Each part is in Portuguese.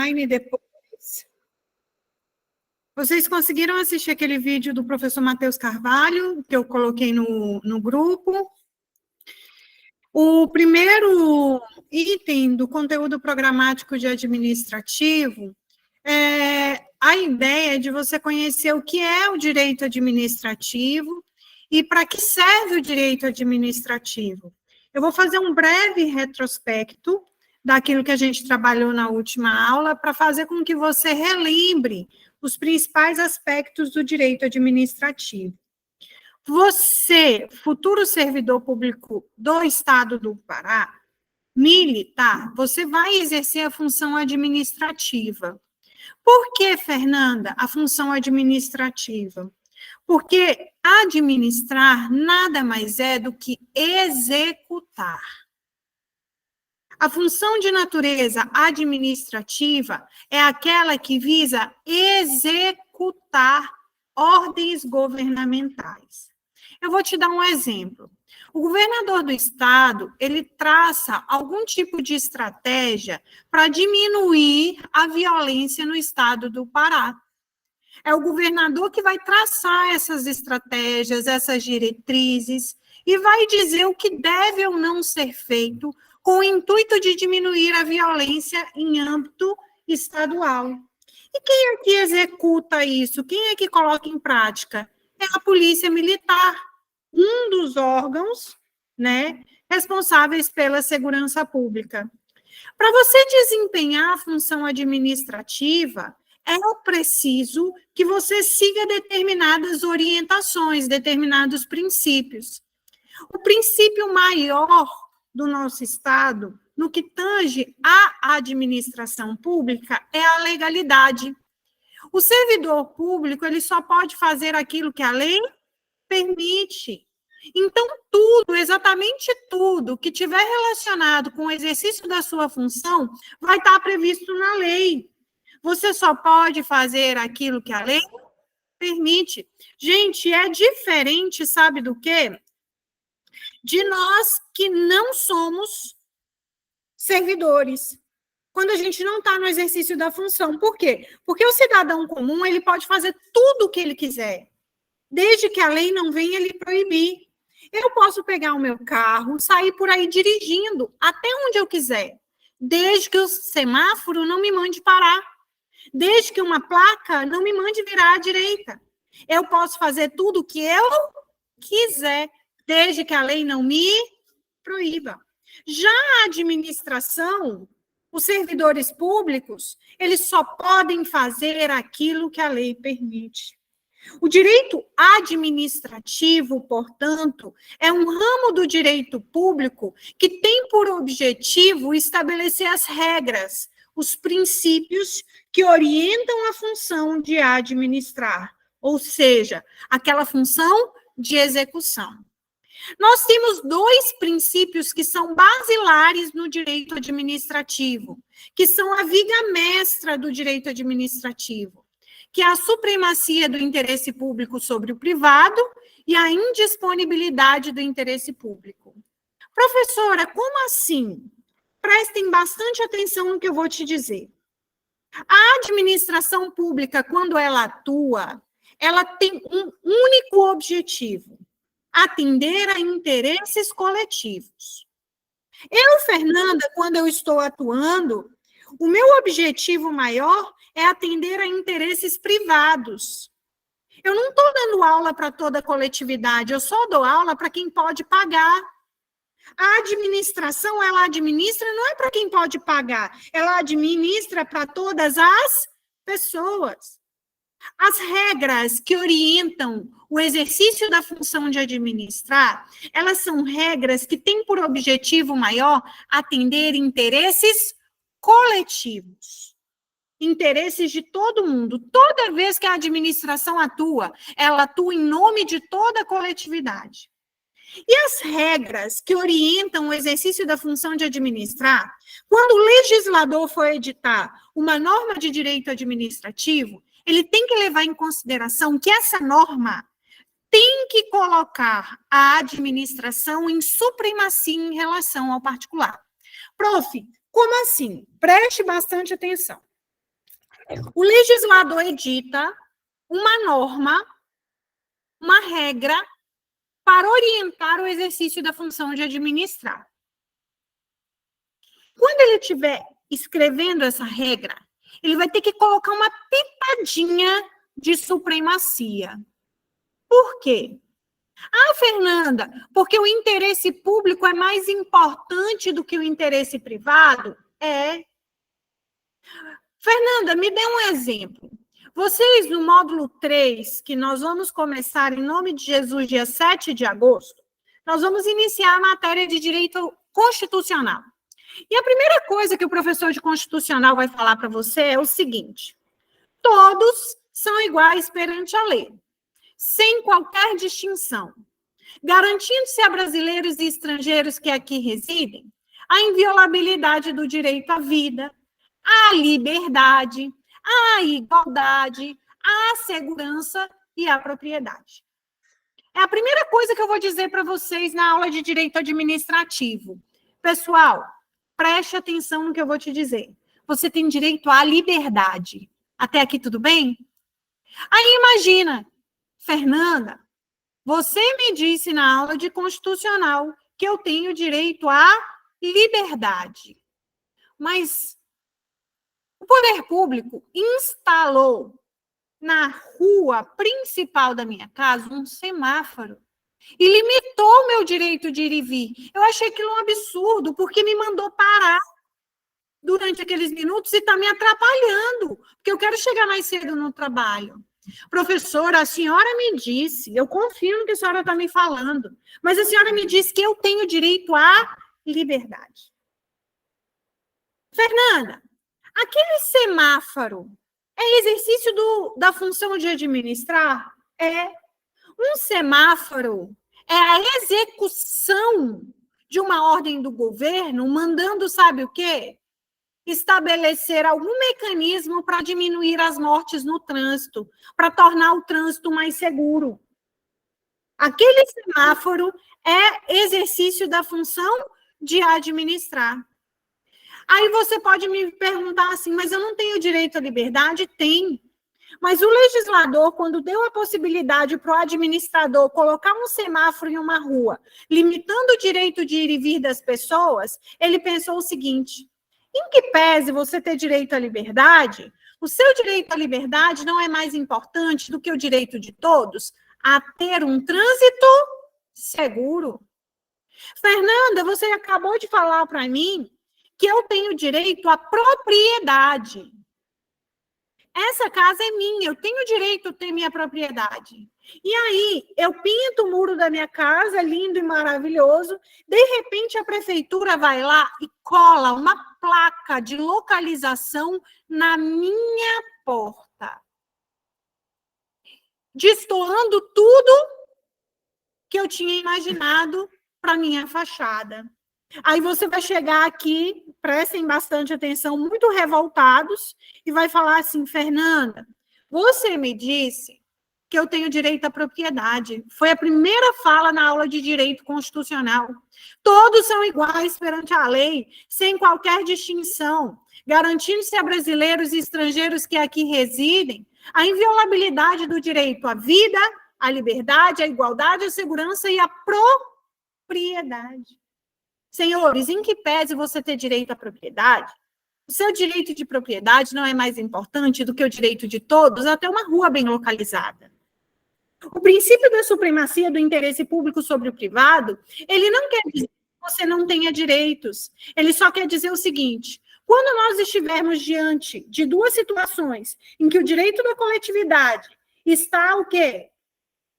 online depois. Vocês conseguiram assistir aquele vídeo do professor Matheus Carvalho, que eu coloquei no grupo? O primeiro item do conteúdo programático de administrativo é a ideia de você conhecer o que é o direito administrativo e para que serve o direito administrativo. Eu vou fazer um breve retrospecto daquilo que a gente trabalhou na última aula para fazer com que você relembre os principais aspectos do direito administrativo. Você, futuro servidor público do Estado do Pará, militar, você vai exercer a função administrativa. Por que, Fernanda, a função administrativa? Porque administrar nada mais é do que executar. A função de natureza administrativa é aquela que visa executar ordens governamentais. Eu vou te dar um exemplo. O governador do estado, ele traça algum tipo de estratégia para diminuir a violência no estado do Pará. É o governador que vai traçar essas estratégias, essas diretrizes, e vai dizer o que deve ou não ser feito com o intuito de diminuir a violência em âmbito estadual. E quem é que executa isso? Quem é que coloca em prática? É a Polícia Militar, um dos órgãos, né, responsáveis pela segurança pública. Para você desempenhar a função administrativa, é preciso que você siga determinadas orientações, determinados princípios. O princípio maior do nosso Estado, no que tange à administração pública, é a legalidade. O servidor público, ele só pode fazer aquilo que a lei permite. Então, tudo, exatamente tudo que tiver relacionado com o exercício da sua função vai estar previsto na lei. Você só pode fazer aquilo que a lei permite. Gente, é diferente, sabe do quê? De nós que não somos servidores. Quando a gente não está no exercício da função. Por quê? Porque o cidadão comum, ele pode fazer tudo o que ele quiser, desde que a lei não venha lhe proibir. Eu posso pegar o meu carro, sair por aí dirigindo até onde eu quiser, desde que o semáforo não me mande parar, desde que uma placa não me mande virar à direita. Eu posso fazer tudo o que eu quiser, desde que a lei não me proíba. Já a administração, os servidores públicos, eles só podem fazer aquilo que a lei permite. O direito administrativo, portanto, é um ramo do direito público que tem por objetivo estabelecer as regras, os princípios que orientam a função de administrar, ou seja, aquela função de execução. Nós temos dois princípios que são basilares no direito administrativo, que são a viga mestra do direito administrativo, que é a supremacia do interesse público sobre o privado e a indisponibilidade do interesse público. Professora, como assim? Prestem bastante atenção no que eu vou te dizer. A administração pública, quando ela atua, ela tem um único objetivo: atender a interesses coletivos. Eu, Fernanda, quando eu estou atuando, o meu objetivo maior é atender a interesses privados. Eu não estou dando aula para toda a coletividade, eu só dou aula para quem pode pagar. A administração, ela administra não é para quem pode pagar, ela administra para todas as pessoas. As regras que orientam o exercício da função de administrar, elas são regras que têm por objetivo maior atender interesses coletivos, interesses de todo mundo. Toda vez que a administração atua, ela atua em nome de toda a coletividade. E as regras que orientam o exercício da função de administrar, quando o legislador for editar uma norma de direito administrativo, ele tem que levar em consideração que essa norma tem que colocar a administração em supremacia em relação ao particular. Prof, como assim? Preste bastante atenção. O legislador edita uma norma, uma regra, para orientar o exercício da função de administrar. Quando ele estiver escrevendo essa regra, ele vai ter que colocar uma pitadinha de supremacia. Por quê? Ah, Fernanda, porque o interesse público é mais importante do que o interesse privado? É. Fernanda, me dê um exemplo. Vocês, no módulo 3, que nós vamos começar em nome de Jesus, dia 7 de agosto, nós vamos iniciar a matéria de direito constitucional. E a primeira coisa que o professor de constitucional vai falar para você é o seguinte: todos são iguais perante a lei, sem qualquer distinção, garantindo-se a brasileiros e estrangeiros que aqui residem a inviolabilidade do direito à vida, à liberdade, à igualdade, à segurança e à propriedade. É a primeira coisa que eu vou dizer para vocês na aula de direito administrativo. Pessoal, preste atenção no que eu vou te dizer. Você tem direito à liberdade. Até aqui tudo bem? Aí imagina, Fernanda, você me disse na aula de constitucional que eu tenho direito à liberdade. Mas o poder público instalou na rua principal da minha casa um semáforo e limitou o meu direito de ir e vir. Eu achei aquilo um absurdo, porque me mandou parar durante aqueles minutos e está me atrapalhando, porque eu quero chegar mais cedo no trabalho. Professora, a senhora me disse, eu confio no que a senhora está me falando, mas a senhora me disse que eu tenho direito à liberdade. Fernanda, aquele semáforo é exercício da função de administrar? É. Um semáforo é a execução de uma ordem do governo, mandando, sabe o quê? Estabelecer algum mecanismo para diminuir as mortes no trânsito, para tornar o trânsito mais seguro. Aquele semáforo é exercício da função de administrar. Aí você pode me perguntar assim, mas eu não tenho direito à liberdade? Tem. Mas o legislador, quando deu a possibilidade para o administrador colocar um semáforo em uma rua, limitando o direito de ir e vir das pessoas, ele pensou o seguinte: em que pese você ter direito à liberdade, o seu direito à liberdade não é mais importante do que o direito de todos a ter um trânsito seguro. Fernanda, você acabou de falar para mim que eu tenho direito à propriedade. Essa casa é minha, eu tenho direito a ter minha propriedade. E aí, eu pinto o muro da minha casa, lindo e maravilhoso, de repente a prefeitura vai lá e cola uma placa de localização na minha porta, destoando tudo que eu tinha imaginado para minha fachada. Aí você vai chegar aqui, prestem bastante atenção, muito revoltados, e vai falar assim: Fernanda, você me disse que eu tenho direito à propriedade. Foi a primeira fala na aula de direito constitucional. Todos são iguais perante a lei, sem qualquer distinção, garantindo-se a brasileiros e estrangeiros que aqui residem a inviolabilidade do direito à vida, à liberdade, à igualdade, à segurança e à propriedade. Senhores, em que pese você ter direito à propriedade, o seu direito de propriedade não é mais importante do que o direito de todos a ter uma rua bem localizada. O princípio da supremacia do interesse público sobre o privado, ele não quer dizer que você não tenha direitos. Ele só quer dizer o seguinte: quando nós estivermos diante de duas situações em que o direito da coletividade está o quê?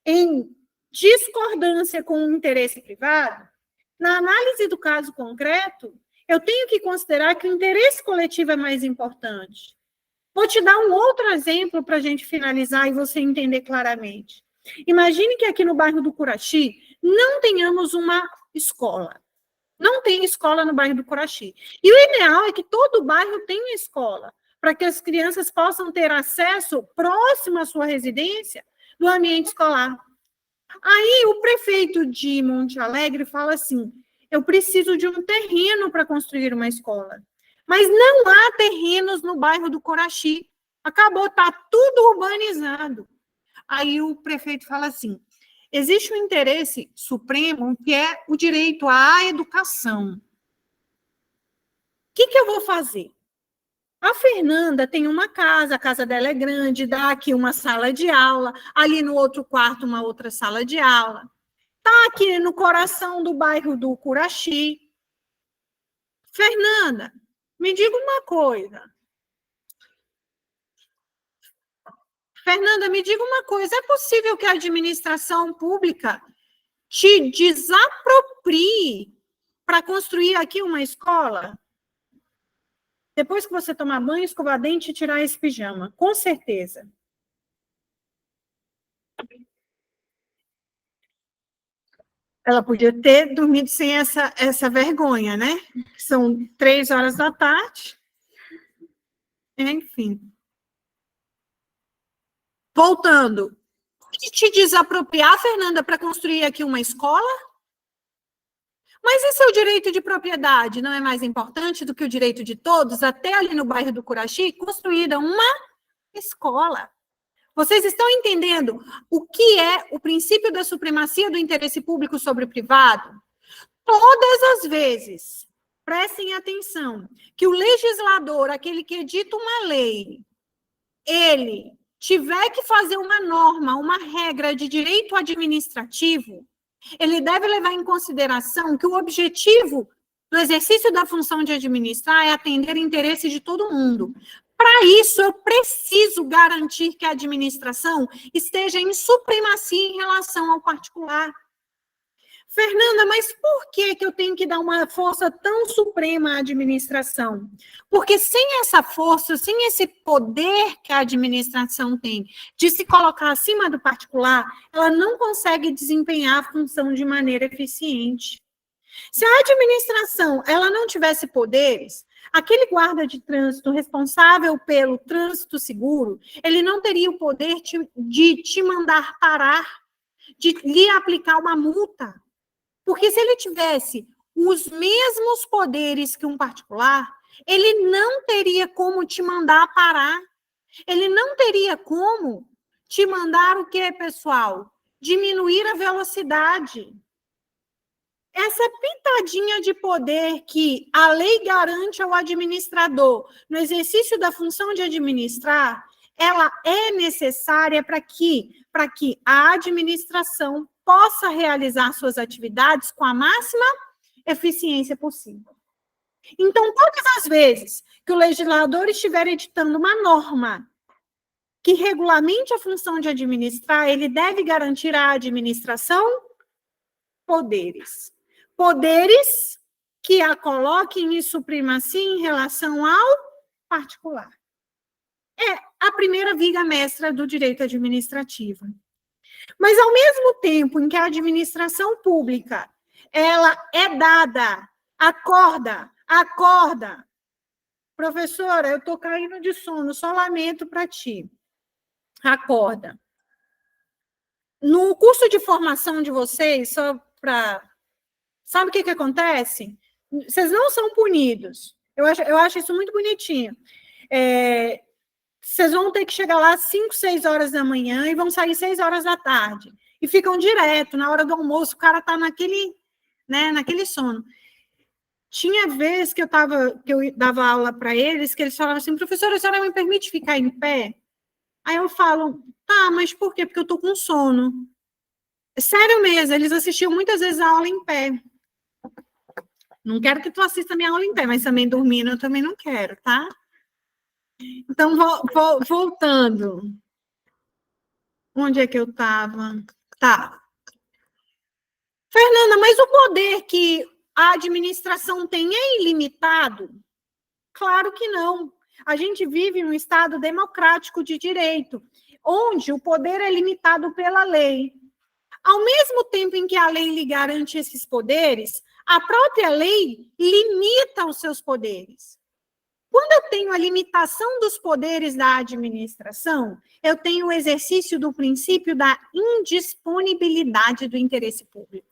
Em discordância com o interesse privado, na análise do caso concreto, eu tenho que considerar que o interesse coletivo é mais importante. Vou te dar um outro exemplo para a gente finalizar e você entender claramente. Imagine que aqui no bairro do Curaxi não tenhamos uma escola. Não tem escola no bairro do Curaxi. E o ideal é que todo bairro tenha escola, para que as crianças possam ter acesso próximo à sua residência do ambiente escolar. Aí o prefeito de Monte Alegre fala assim: eu preciso de um terreno para construir uma escola. Mas não há terrenos no bairro do Coraxi. Acabou, está tudo urbanizado. Aí o prefeito fala assim, existe um interesse supremo que é o direito à educação. O que eu vou fazer? A Fernanda tem uma casa, a casa dela é grande, dá aqui uma sala de aula, ali no outro quarto uma outra sala de aula. Está aqui no coração do bairro do Curaxi. Fernanda, me diga uma coisa. Fernanda, me diga uma coisa. É possível que a administração pública te desaproprie para construir aqui uma escola? Depois que você tomar banho, escovar dente e tirar esse pijama, com certeza. Ela podia ter dormido sem essa vergonha, né? São 3 horas da tarde. Enfim. Voltando. Pode te desapropriar, Fernanda, para construir aqui uma escola? Mas e seu direito de propriedade não é mais importante do que o direito de todos, até ali no bairro do Curaxi, construída uma escola? Vocês estão entendendo o que é o princípio da supremacia do interesse público sobre o privado? Todas as vezes, prestem atenção, que o legislador, aquele que edita uma lei, ele tiver que fazer uma norma, uma regra de direito administrativo, ele deve levar em consideração que o objetivo do exercício da função de administrar é atender o interesse de todo mundo. Para isso, eu preciso garantir que a administração esteja em supremacia em relação ao particular. Fernanda, mas por que eu tenho que dar uma força tão suprema à administração? Porque sem essa força, sem esse poder que a administração tem de se colocar acima do particular, ela não consegue desempenhar a função de maneira eficiente. Se a administração ela não tivesse poderes, aquele guarda de trânsito responsável pelo trânsito seguro, ele não teria o poder de te mandar parar, de lhe aplicar uma multa. Porque se ele tivesse os mesmos poderes que um particular, ele não teria como te mandar parar. Ele não teria como te mandar o quê, pessoal? Diminuir a velocidade. Essa pitadinha de poder que a lei garante ao administrador no exercício da função de administrar, ela é necessária para que a administração possa realizar suas atividades com a máxima eficiência possível. Então, todas as vezes que o legislador estiver editando uma norma que regulamente a função de administrar, ele deve garantir à administração poderes. Poderes que a coloquem em supremacia em relação ao particular. É a primeira viga mestra do direito administrativo. Mas, ao mesmo tempo em que a administração pública ela é dada, acorda, professora, eu estou caindo de sono, só lamento para ti, acorda. No curso de formação de vocês, só para... Sabe o que acontece? Vocês não são punidos. Eu acho isso muito bonitinho. Vocês vão ter que chegar lá às 5, 6 horas da manhã e vão sair 6 horas da tarde. E ficam direto, na hora do almoço, o cara está naquele sono. Tinha vez que eu dava aula para eles, que eles falavam assim, professora, a senhora me permite ficar em pé? Aí eu falo, tá, mas por quê? Porque eu estou com sono. Sério mesmo, eles assistiam muitas vezes a aula em pé. Não quero que tu assista a minha aula em pé, mas também dormindo eu também não quero, tá? Então, voltando. Onde é que eu estava? Tá. Fernanda, mas o poder que a administração tem é ilimitado? Claro que não. A gente vive num Estado democrático de direito, onde o poder é limitado pela lei. Ao mesmo tempo em que a lei lhe garante esses poderes, a própria lei limita os seus poderes. Quando eu tenho a limitação dos poderes da administração, eu tenho o exercício do princípio da indisponibilidade do interesse público.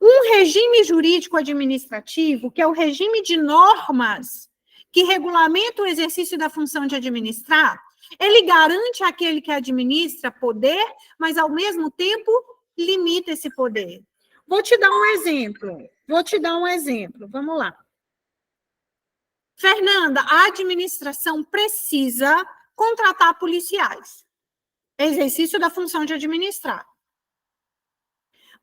Um regime jurídico administrativo, que é o regime de normas que regulamenta o exercício da função de administrar, ele garante àquele que administra poder, mas, ao mesmo tempo, limita esse poder. Vou te dar um exemplo. Vamos lá. Fernanda, a administração precisa contratar policiais. Exercício da função de administrar.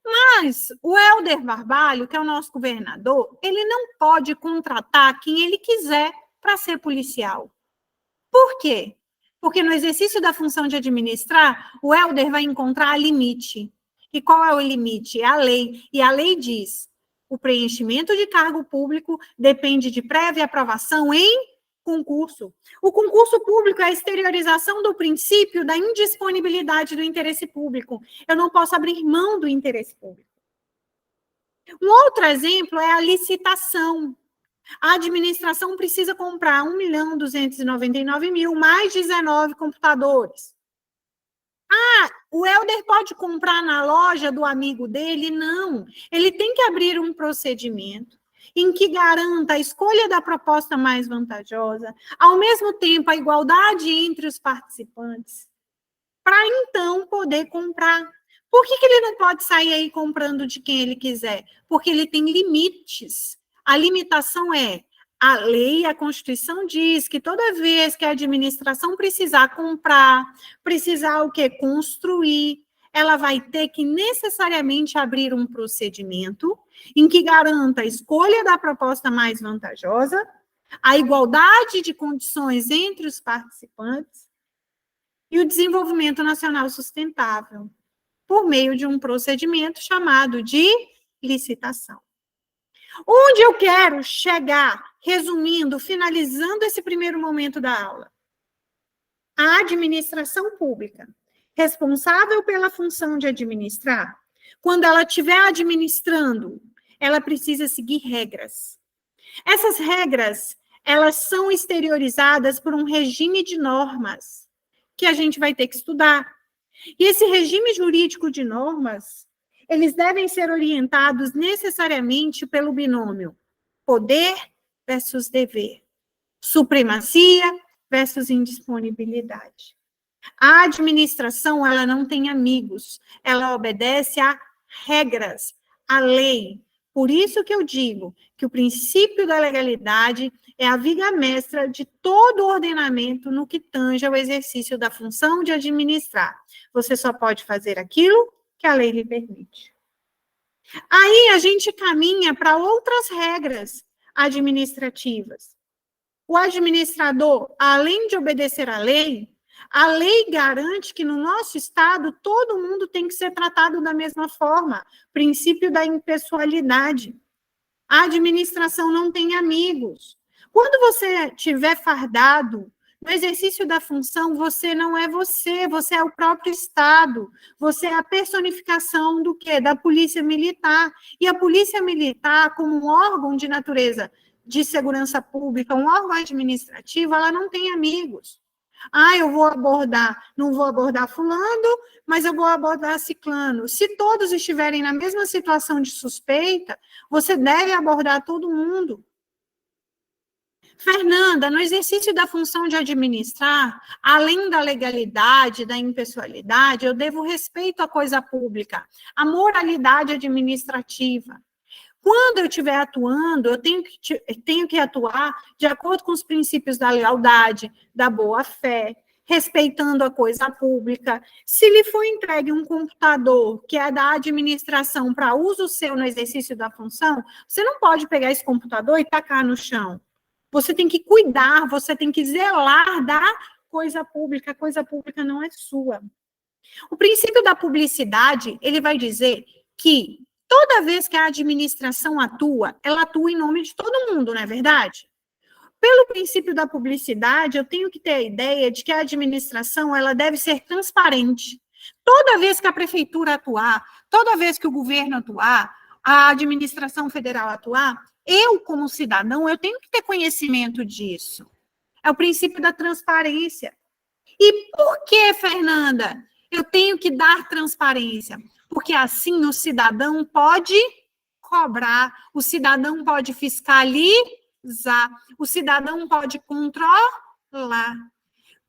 Mas o Helder Barbalho, que é o nosso governador, ele não pode contratar quem ele quiser para ser policial. Por quê? Porque no exercício da função de administrar, o Helder vai encontrar limite. E qual é o limite? É a lei. E a lei diz: o preenchimento de cargo público depende de prévia aprovação em concurso. O concurso público é a exteriorização do princípio da indisponibilidade do interesse público. Eu não posso abrir mão do interesse público. Um outro exemplo é a licitação. A administração precisa comprar 1.299.000, mais 19 computadores. O Helder pode comprar na loja do amigo dele? Não. Ele tem que abrir um procedimento em que garanta a escolha da proposta mais vantajosa, ao mesmo tempo a igualdade entre os participantes, para então poder comprar. Por que ele não pode sair aí comprando de quem ele quiser? Porque ele tem limites. A limitação é: a lei, a Constituição diz que toda vez que a administração precisar comprar, precisar o quê? Construir, ela vai ter que necessariamente abrir um procedimento em que garanta a escolha da proposta mais vantajosa, a igualdade de condições entre os participantes e o desenvolvimento nacional sustentável, por meio de um procedimento chamado de licitação. Onde eu quero chegar, resumindo, finalizando esse primeiro momento da aula? A administração pública, responsável pela função de administrar, quando ela estiver administrando, ela precisa seguir regras. Essas regras, elas são exteriorizadas por um regime de normas que a gente vai ter que estudar. E esse regime jurídico de normas, eles devem ser orientados necessariamente pelo binômio poder versus dever, supremacia versus indisponibilidade. A administração, ela não tem amigos, ela obedece a regras, a lei. Por isso que eu digo que o princípio da legalidade é a viga mestra de todo o ordenamento no que tange ao exercício da função de administrar. Você só pode fazer aquilo que a lei lhe permite. Aí a gente caminha para outras regras administrativas. O administrador, além de obedecer à lei, a lei garante que no nosso estado todo mundo tem que ser tratado da mesma forma. Princípio da impessoalidade. A administração não tem amigos. Quando você estiver fardado no exercício da função, você não é você, você é o próprio Estado. Você é a personificação do quê? Da polícia militar. E a polícia militar, como um órgão de natureza de segurança pública, um órgão administrativo, ela não tem amigos. Eu não vou abordar fulano, mas eu vou abordar ciclano. Se todos estiverem na mesma situação de suspeita, você deve abordar todo mundo. Fernanda, no exercício da função de administrar, além da legalidade, da impessoalidade, eu devo respeito à coisa pública, à moralidade administrativa. Quando eu estiver atuando, eu tenho que atuar de acordo com os princípios da lealdade, da boa-fé, respeitando a coisa pública. Se lhe for entregue um computador que é da administração para uso seu no exercício da função, você não pode pegar esse computador e tacar no chão. Você tem que cuidar, você tem que zelar da coisa pública. A coisa pública não é sua. O princípio da publicidade, ele vai dizer que toda vez que a administração atua, ela atua em nome de todo mundo, não é verdade? Pelo princípio da publicidade, eu tenho que ter a ideia de que a administração ela deve ser transparente. Toda vez que a prefeitura atuar, toda vez que o governo atuar, a administração federal atuar, eu, como cidadão, eu tenho que ter conhecimento disso. É o princípio da transparência. E por que, Fernanda, eu tenho que dar transparência? Porque assim o cidadão pode cobrar, o cidadão pode fiscalizar. O cidadão pode controlar.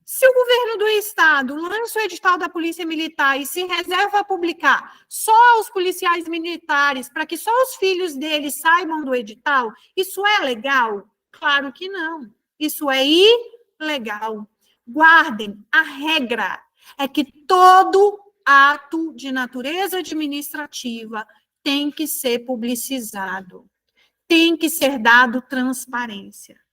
Se o governo do estado lança o edital da Polícia Militar e se reserva a publicar só aos policiais militares, para que só os filhos deles saibam do edital, isso é legal? Claro que não. Isso é ilegal. Guardem, a regra é que todo ato de natureza administrativa tem que ser publicizado, tem que ser dado transparência.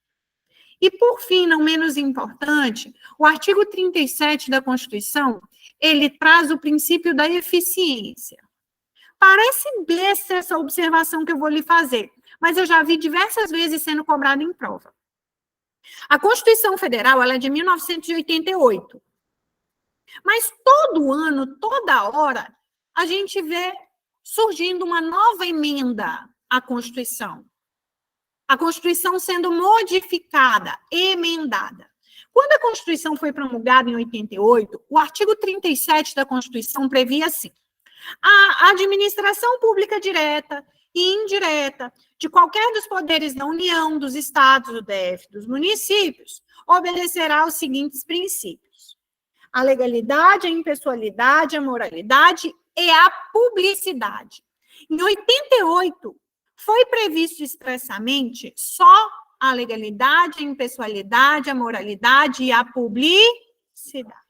E, por fim, não menos importante, o artigo 37 da Constituição, ele traz o princípio da eficiência. Parece besta essa observação que eu vou lhe fazer, mas eu já vi diversas vezes sendo cobrado em prova. A Constituição Federal, ela é de 1988. Mas todo ano, toda hora, a gente vê surgindo uma nova emenda à Constituição. A Constituição sendo modificada, emendada. Quando a Constituição foi promulgada em 88, o artigo 37 da Constituição previa assim: a administração pública direta e indireta de qualquer dos poderes da União, dos estados, do DF, dos municípios, obedecerá aos seguintes princípios: a legalidade, a impessoalidade, a moralidade e a publicidade. Em 88, foi previsto expressamente só a legalidade, a impessoalidade, a moralidade e a publicidade.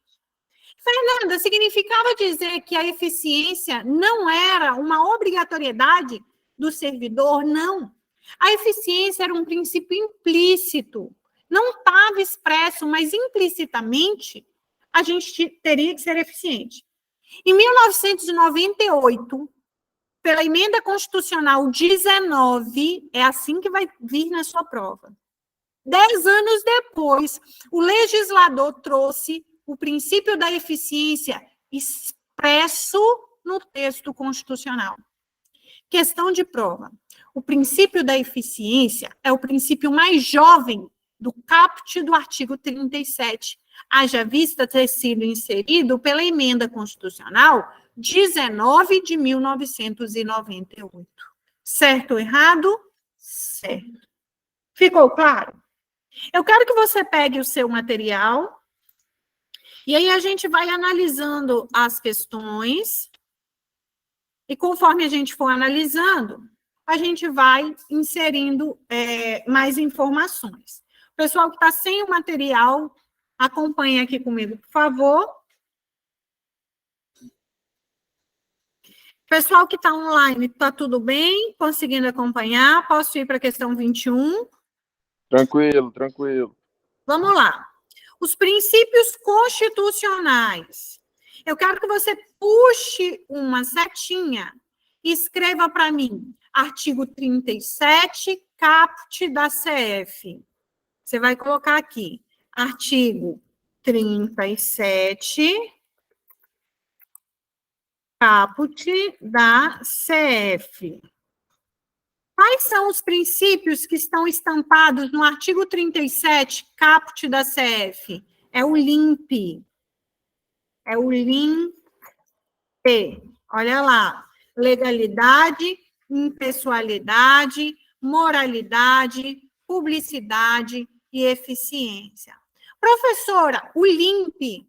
Fernanda, significava dizer que a eficiência não era uma obrigatoriedade do servidor? Não. A eficiência era um princípio implícito. Não estava expresso, mas implicitamente a gente teria que ser eficiente. Em 1998, pela emenda constitucional 19, é assim que vai vir na sua prova. 10 anos depois, o legislador trouxe o princípio da eficiência expresso no texto constitucional. Questão de prova. O princípio da eficiência é o princípio mais jovem do caput do artigo 37, haja vista ter sido inserido pela emenda constitucional 19 de 1998. Certo ou errado? Certo. Ficou claro? Eu quero que você pegue o seu material e aí a gente vai analisando as questões e conforme a gente for analisando, a gente vai inserindo mais informações. O pessoal que está sem o material, acompanhe aqui comigo, por favor. Pessoal que está online, está tudo bem? Conseguindo acompanhar? Posso ir para a questão 21? Tranquilo, tranquilo. Vamos lá. Os princípios constitucionais. Eu quero que você puxe uma setinha e escreva para mim, artigo 37, caput da CF. Você vai colocar aqui, artigo 37, caput da CF. Quais são os princípios que estão estampados no artigo 37, caput da CF? É o LIMP. É o LIMP. Olha lá. Legalidade, impessoalidade, moralidade, publicidade e eficiência. Professora, o LIMP,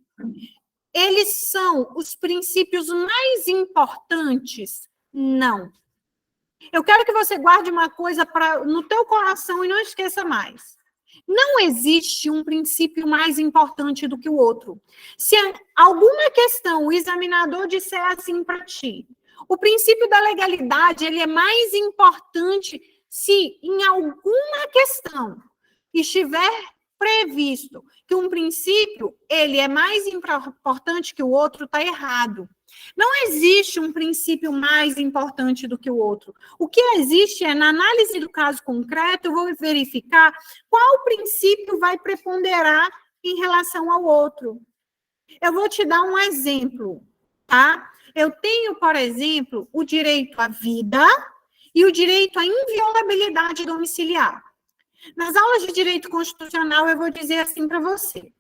eles são os princípios mais importantes? Não. Eu quero que você guarde uma coisa no teu coração e não esqueça mais. Não existe um princípio mais importante do que o outro. Se alguma questão o examinador disser assim para ti, o princípio da legalidade ele é mais importante se em alguma questão estiver previsto que um princípio ele é mais importante que o outro, está errado. Não existe um princípio mais importante do que o outro. O que existe é, na análise do caso concreto, eu vou verificar qual princípio vai preponderar em relação ao outro. Eu vou te dar um exemplo, tá? Eu tenho, por exemplo, o direito à vida e o direito à inviolabilidade domiciliar. Nas aulas de direito constitucional, eu vou dizer assim para você.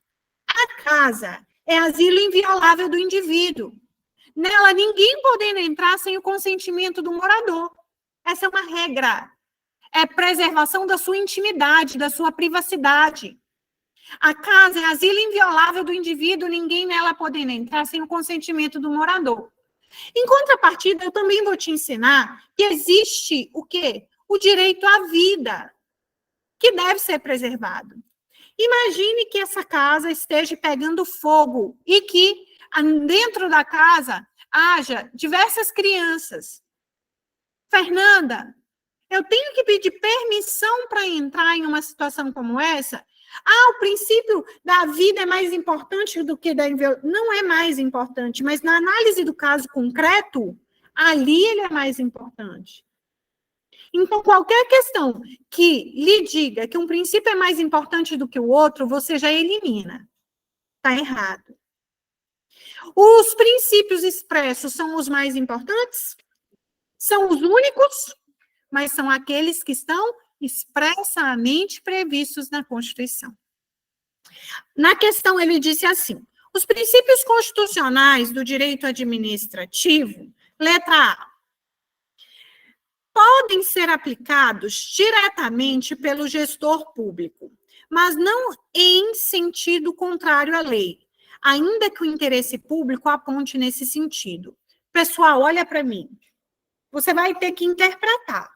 A casa é asilo inviolável do indivíduo. Nela, ninguém podendo entrar sem o consentimento do morador. Essa é uma regra. é preservação da sua intimidade, da sua privacidade. A casa é asilo inviolável do indivíduo, ninguém nela podendo entrar sem o consentimento do morador. Em contrapartida, eu também vou te ensinar que existe o quê? O direito à vida, que deve ser preservado. Imagine que essa casa esteja pegando fogo e que dentro da casa haja diversas crianças. Fernanda, eu tenho que pedir permissão para entrar em uma situação como essa? O princípio da vida é mais importante do que da inviolabilidade. Não é mais importante, mas na análise do caso concreto, ali ele é mais importante. Então, qualquer questão que lhe diga que um princípio é mais importante do que o outro, você já elimina. Está errado. Os princípios expressos são os mais importantes? São os únicos, mas são aqueles que estão expressamente previstos na Constituição. Na questão, ele disse assim: os princípios constitucionais do direito administrativo, letra A, podem ser aplicados diretamente pelo gestor público, mas não em sentido contrário à lei, ainda que o interesse público aponte nesse sentido. Pessoal, olha para mim. Você vai ter que interpretar.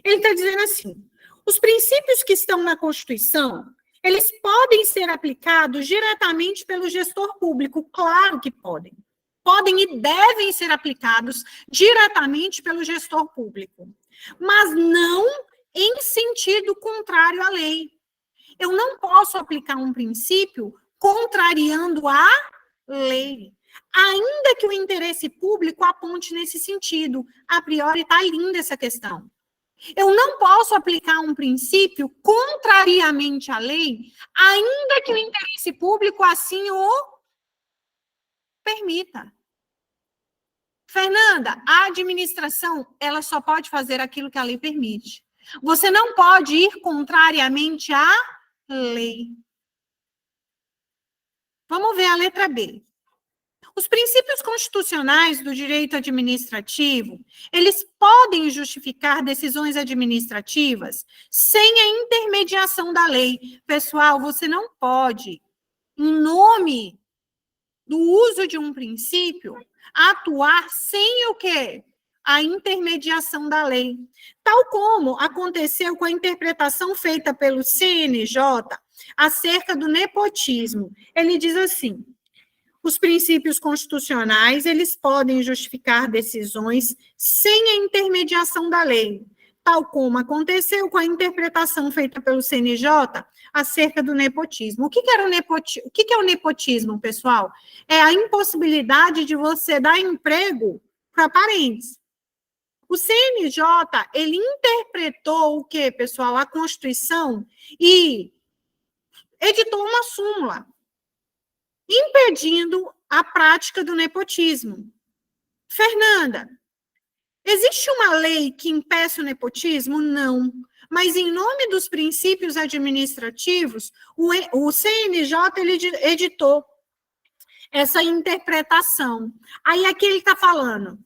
Ele está dizendo assim: os princípios que estão na Constituição, eles podem ser aplicados diretamente pelo gestor público. Claro que podem. Podem e devem ser aplicados diretamente pelo gestor público, mas não em sentido contrário à lei. Eu não posso aplicar um princípio contrariando a lei, ainda que o interesse público aponte nesse sentido. A priori está linda essa questão. Eu não posso aplicar um princípio contrariamente à lei, ainda que o interesse público assim o permita. Fernanda, a administração, ela só pode fazer aquilo que a lei permite. Você não pode ir contrariamente à lei. Vamos ver a letra B. Os princípios constitucionais do direito administrativo, eles podem justificar decisões administrativas sem a intermediação da lei. Pessoal, você não pode, em nome do uso de um princípio, atuar sem o quê? A intermediação da lei. Tal como aconteceu com a interpretação feita pelo CNJ acerca do nepotismo. Ele diz assim: os princípios constitucionais, eles podem justificar decisões sem a intermediação da lei, tal como aconteceu com a interpretação feita pelo CNJ acerca do nepotismo. O que é o nepotismo, pessoal? É a impossibilidade de você dar emprego para parentes. O CNJ, ele interpretou o quê, pessoal? A Constituição e editou uma súmula impedindo a prática do nepotismo. Fernanda, existe uma lei que impeça o nepotismo? Não. Mas, em nome dos princípios administrativos, o CNJ ele editou essa interpretação. Aí, aqui ele está falando,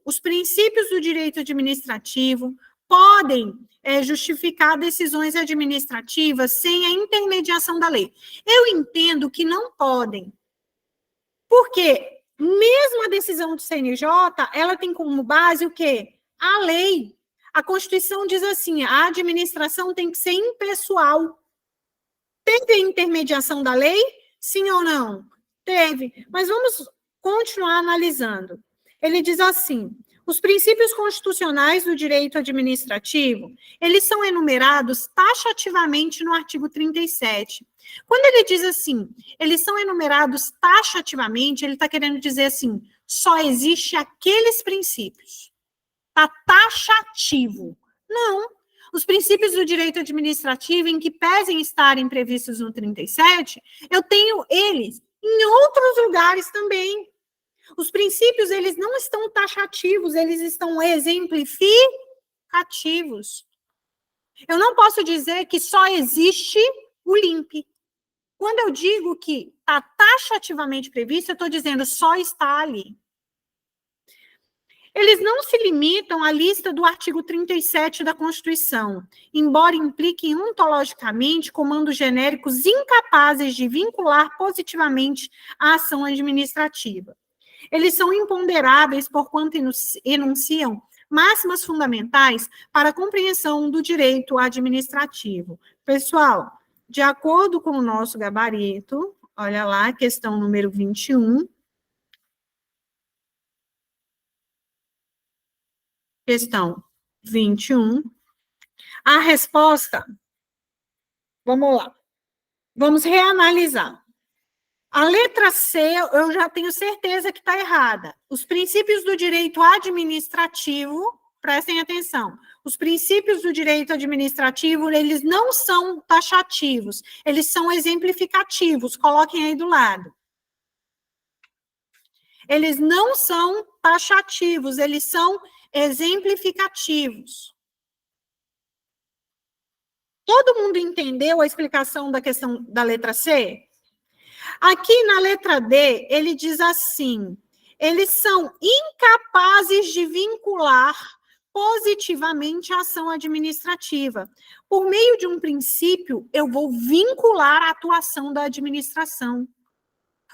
os princípios do direito administrativo podem justificar decisões administrativas sem a intermediação da lei. Eu entendo que não podem, porque mesmo a decisão do CNJ, ela tem como base o quê? A lei. A Constituição diz assim, a administração tem que ser impessoal. Teve a intermediação da lei? Sim ou não? Teve. Mas vamos continuar analisando. Ele diz assim: os princípios constitucionais do direito administrativo, eles são enumerados taxativamente no artigo 37. Quando ele diz assim, eles são enumerados taxativamente, ele está querendo dizer assim, só existe aqueles princípios. Está taxativo. Não. Os princípios do direito administrativo, em que pesem estarem previstos no 37, eu tenho eles em outros lugares também. Os princípios, eles não estão taxativos, eles estão exemplificativos. Eu não posso dizer que só existe o LIMP. Quando eu digo que está taxativamente previsto, eu estou dizendo só está ali. Eles não se limitam à lista do artigo 37 da Constituição, embora impliquem ontologicamente comandos genéricos incapazes de vincular positivamente a ação administrativa. Eles são imponderáveis porquanto enunciam máximas fundamentais para a compreensão do direito administrativo. Pessoal, de acordo com o nosso gabarito, olha lá, questão número 21. Questão 21. A resposta, vamos lá. Vamos reanalisar. A letra C, eu já tenho certeza que está errada. Os princípios do direito administrativo, prestem atenção, os princípios do direito administrativo, eles não são taxativos, eles são exemplificativos, coloquem aí do lado. Eles não são taxativos, eles são exemplificativos. Todo mundo entendeu a explicação da questão da letra C? Aqui na letra D, ele diz assim, eles são incapazes de vincular positivamente a ação administrativa. Por meio de um princípio, eu vou vincular a atuação da administração.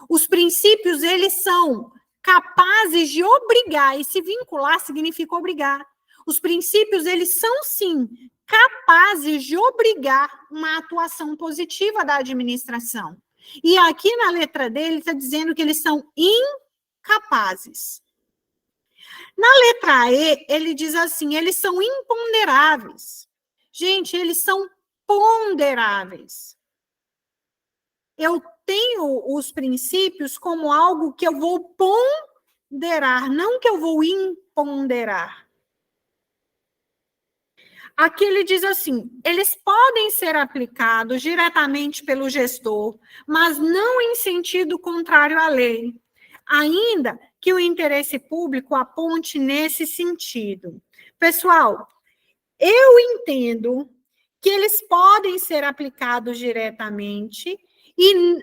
Os princípios, eles são capazes de obrigar, e se vincular significa obrigar. Os princípios, eles são, sim, capazes de obrigar uma atuação positiva da administração. E aqui na letra D, ele está dizendo que eles são incapazes. Na letra E, ele diz assim, eles são imponderáveis. Gente, eles são ponderáveis. Eu tenho os princípios como algo que eu vou ponderar, não que eu vou imponderar. Aqui ele diz assim, eles podem ser aplicados diretamente pelo gestor, mas não em sentido contrário à lei, ainda que o interesse público aponte nesse sentido. Pessoal, eu entendo que eles podem ser aplicados diretamente,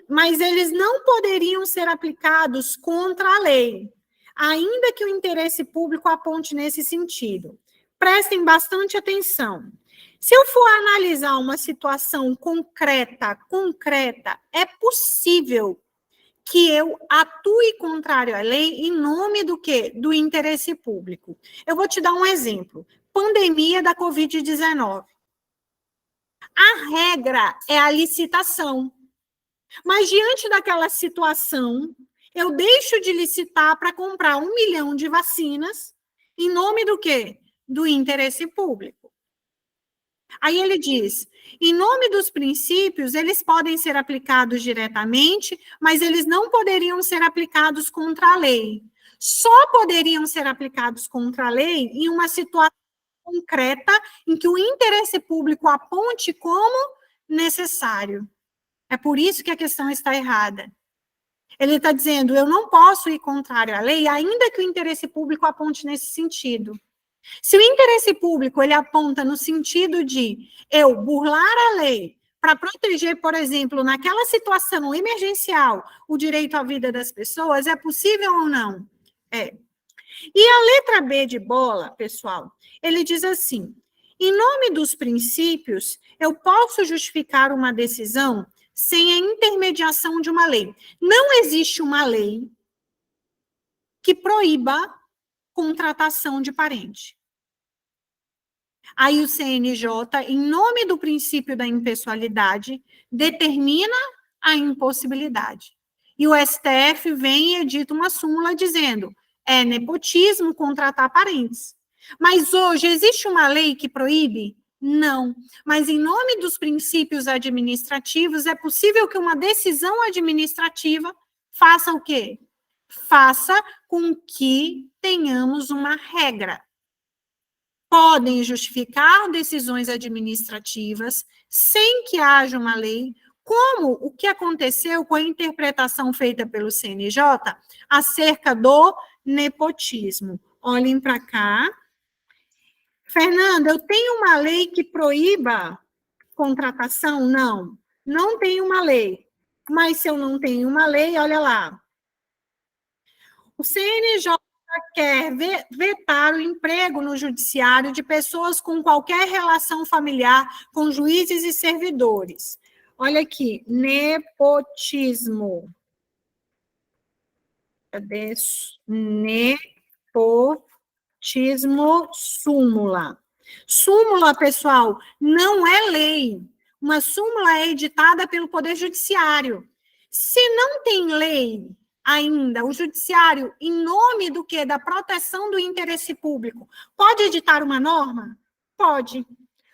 mas eles não poderiam ser aplicados contra a lei, ainda que o interesse público aponte nesse sentido. Prestem bastante atenção. Se eu for analisar uma situação concreta, é possível que eu atue contrário à lei em nome do quê? Do interesse público. Eu vou te dar um exemplo. Pandemia da Covid-19. A regra é a licitação. Mas diante daquela situação, eu deixo de licitar para comprar 1 milhão de vacinas em nome do quê? Do interesse público. Aí ele diz, em nome dos princípios, eles podem ser aplicados diretamente, mas eles não poderiam ser aplicados contra a lei. Só poderiam ser aplicados contra a lei em uma situação concreta em que o interesse público aponte como necessário. É por isso que a questão está errada. Ele está dizendo, eu não posso ir contrário à lei, ainda que o interesse público aponte nesse sentido. Se o interesse público ele aponta no sentido de eu burlar a lei para proteger, por exemplo, naquela situação emergencial, o direito à vida das pessoas, é possível ou não? É. E a letra B de bola, pessoal, ele diz assim, em nome dos princípios, eu posso justificar uma decisão sem a intermediação de uma lei. Não existe uma lei que proíba contratação de parente. Aí o CNJ, em nome do princípio da impessoalidade, determina a impossibilidade. E o STF vem e edita uma súmula dizendo, é nepotismo contratar parentes. Mas hoje existe uma lei que proíbe? Não. Mas em nome dos princípios administrativos, é possível que uma decisão administrativa faça o quê? Faça com que tenhamos uma regra. Podem justificar decisões administrativas sem que haja uma lei, como o que aconteceu com a interpretação feita pelo CNJ acerca do nepotismo. Olhem para cá. Fernanda, eu tenho uma lei que proíba contratação? Não, não tenho uma lei. Mas se eu não tenho uma lei, olha lá. O CNJ quer vetar o emprego no judiciário de pessoas com qualquer relação familiar com juízes e servidores. Olha aqui, nepotismo. Cadê? Nepotismo, súmula. Súmula, pessoal, não é lei. Uma súmula é editada pelo Poder Judiciário. Se não tem lei ainda, o Judiciário, em nome do quê? Da proteção do interesse público, pode editar uma norma? Pode.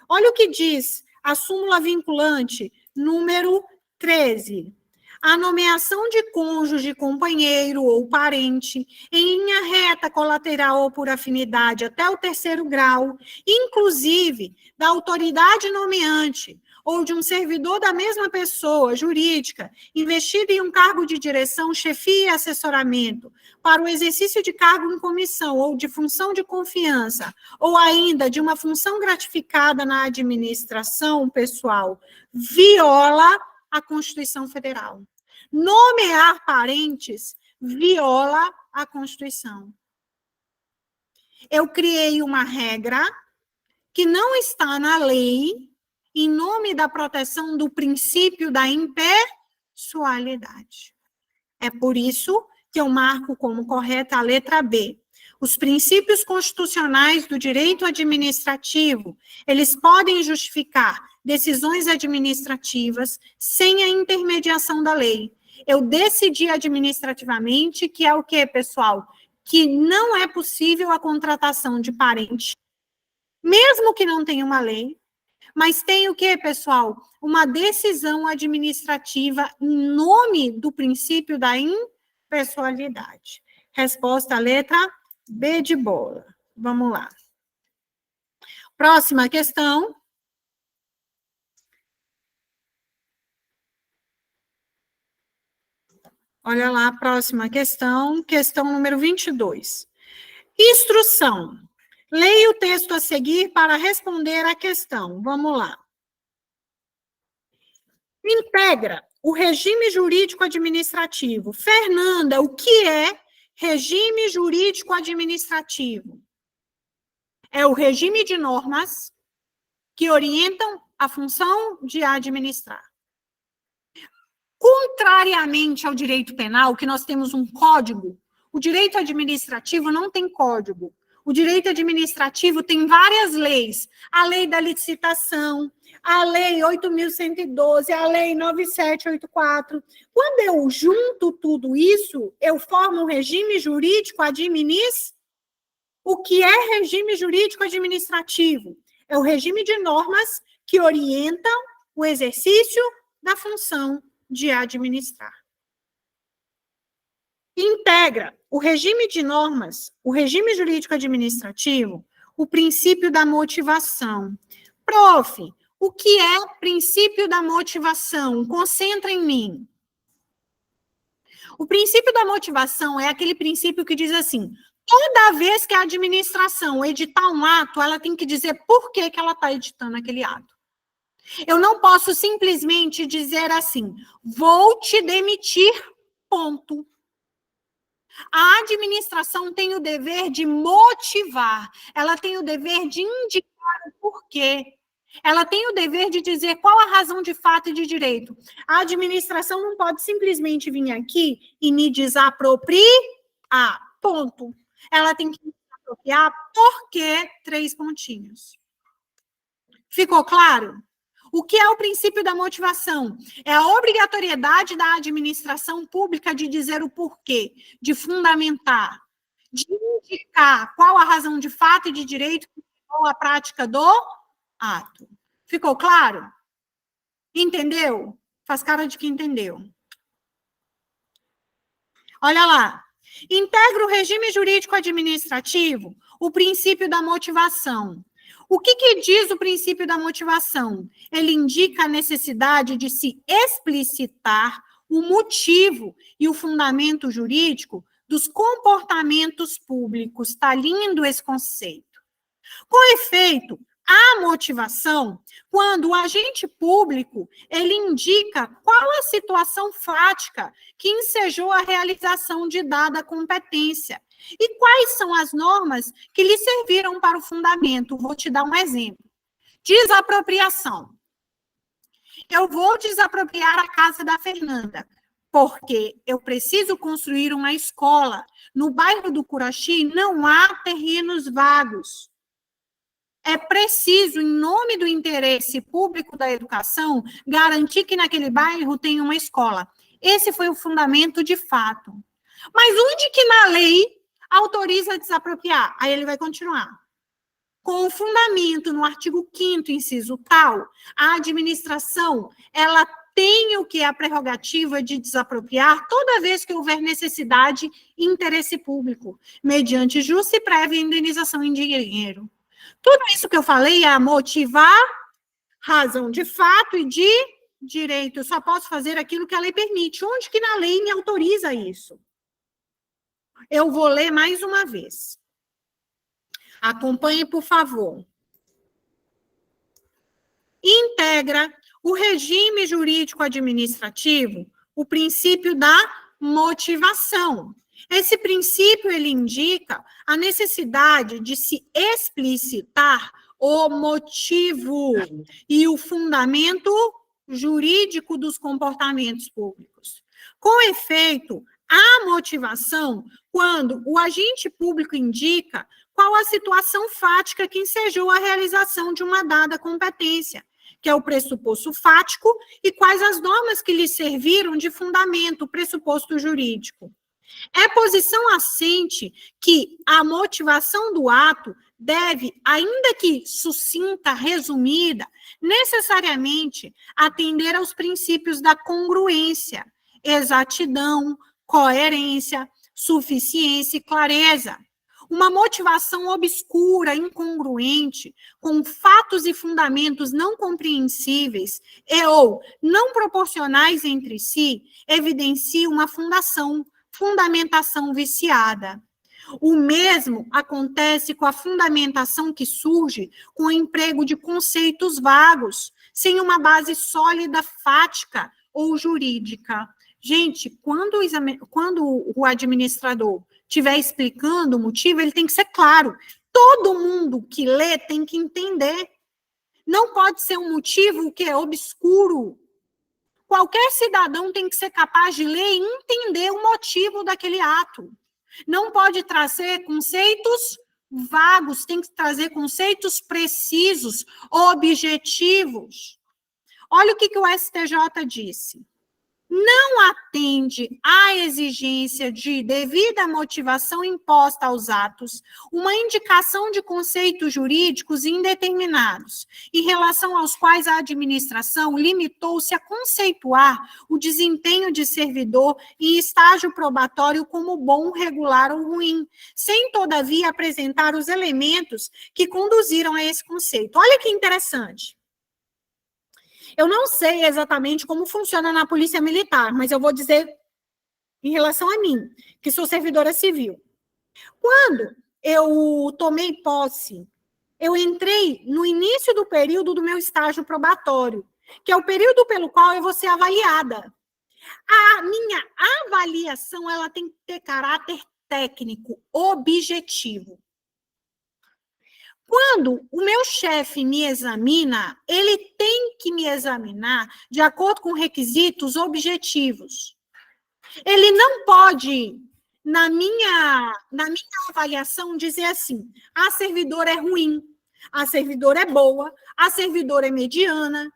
Olha o que diz a súmula vinculante, número 13. A nomeação de cônjuge, companheiro ou parente, em linha reta, colateral ou por afinidade, até o 3º grau, inclusive da autoridade nomeante, ou de um servidor da mesma pessoa jurídica, investido em um cargo de direção, chefia e assessoramento, para o exercício de cargo em comissão ou de função de confiança, ou ainda de uma função gratificada na administração pessoal, viola a Constituição Federal. Nomear parentes viola a Constituição. Eu criei uma regra que não está na lei, em nome da proteção do princípio da impessoalidade. É por isso que eu marco como correta a letra B. Os princípios constitucionais do direito administrativo, eles podem justificar decisões administrativas sem a intermediação da lei. Eu decidi administrativamente que é o quê, pessoal? Que não é possível a contratação de parente, mesmo que não tenha uma lei, mas tem o quê, pessoal? Uma decisão administrativa em nome do princípio da impessoalidade. Resposta, letra B de bola. Vamos lá. Próxima questão. Olha lá, próxima questão número 22. Instrução. Leia o texto a seguir para responder à questão. Vamos lá. Integra o regime jurídico administrativo. Fernanda, o que é regime jurídico administrativo? É o regime de normas que orientam a função de administrar. Contrariamente ao direito penal, que nós temos um código, o direito administrativo não tem código. O direito administrativo tem várias leis. A lei da licitação, a lei 8.112, a lei 9784. Quando eu junto tudo isso, eu formo um regime jurídico administrativo. O que é regime jurídico administrativo? É o regime de normas que orientam o exercício da função de administrar. Integra o regime de normas, o regime jurídico administrativo, o princípio da motivação. Prof, o que é princípio da motivação? Concentra em mim. O princípio da motivação é aquele princípio que diz assim: toda vez que a administração editar um ato, ela tem que dizer por que ela está editando aquele ato. Eu não posso simplesmente dizer assim, vou te demitir, ponto. A administração tem o dever de motivar, ela tem o dever de indicar o porquê, ela tem o dever de dizer qual a razão de fato e de direito. A administração não pode simplesmente vir aqui e me desapropriar, ponto. Ela tem que me desapropriar porque 3 pontinhos. Ficou claro? O que é o princípio da motivação? É a obrigatoriedade da administração pública de dizer o porquê, de fundamentar, de indicar qual a razão de fato e de direito que levou à prática do ato. Ficou claro? Entendeu? Faz cara de que entendeu. Olha lá. Integra o regime jurídico administrativo o princípio da motivação. O que diz o princípio da motivação? Ele indica a necessidade de se explicitar o motivo e o fundamento jurídico dos comportamentos públicos. Está lindo esse conceito. Com efeito, A motivação, quando o agente público, ele indica qual a situação fática que ensejou a realização de dada competência e quais são as normas que lhe serviram para o fundamento. Vou te dar um exemplo. Desapropriação. Eu vou desapropriar a casa da Fernanda, porque eu preciso construir uma escola. No bairro do Curaxi não há terrenos vagos. É preciso, em nome do interesse público da educação, garantir que naquele bairro tenha uma escola. Esse foi o fundamento de fato. Mas onde que na lei autoriza a desapropriar? Aí ele vai continuar. Com o fundamento no artigo 5º, inciso tal, a administração, ela tem o que é a prerrogativa de desapropriar toda vez que houver necessidade e interesse público, mediante justa e prévia indenização em dinheiro. Tudo isso que eu falei é motivar, razão de fato e de direito. Eu só posso fazer aquilo que a lei permite. Onde que na lei me autoriza isso? Eu vou ler mais uma vez. Acompanhe, por favor. Integra o regime jurídico administrativo o princípio da motivação. Esse princípio, ele indica a necessidade de se explicitar o motivo e o fundamento jurídico dos comportamentos públicos. Com efeito, a motivação, quando o agente público indica qual a situação fática que ensejou a realização de uma dada competência, que é o pressuposto fático, e quais as normas que lhe serviram de fundamento, pressuposto jurídico. É posição assente que a motivação do ato deve, ainda que sucinta, resumida, necessariamente atender aos princípios da congruência, exatidão, coerência, suficiência e clareza. Uma motivação obscura, incongruente, com fatos e fundamentos não compreensíveis ou não proporcionais entre si, evidencia uma fundamentação viciada. O mesmo acontece com a fundamentação que surge com o emprego de conceitos vagos, sem uma base sólida, fática ou jurídica. Gente, quando o administrador estiver explicando o motivo, ele tem que ser claro. Todo mundo que lê tem que entender. Não pode ser um motivo que é obscuro. Qualquer cidadão tem que ser capaz de ler e entender o motivo daquele ato. Não pode trazer conceitos vagos, tem que trazer conceitos precisos, objetivos. Olha o que o STJ disse. Não atende à exigência de devida motivação imposta aos atos, uma indicação de conceitos jurídicos indeterminados, em relação aos quais a administração limitou-se a conceituar o desempenho de servidor em estágio probatório como bom, regular ou ruim, sem, todavia, apresentar os elementos que conduziram a esse conceito. Olha que interessante. Eu não sei exatamente como funciona na Polícia Militar, mas eu vou dizer em relação a mim, que sou servidora civil. Quando eu tomei posse, eu entrei no início do período do meu estágio probatório, que é o período pelo qual eu vou ser avaliada. A minha avaliação, ela tem que ter caráter técnico, objetivo. Quando o meu chefe me examina, ele tem que me examinar de acordo com requisitos objetivos. Ele não pode, na minha avaliação, dizer assim, a servidora é ruim, a servidora é boa, a servidora é mediana.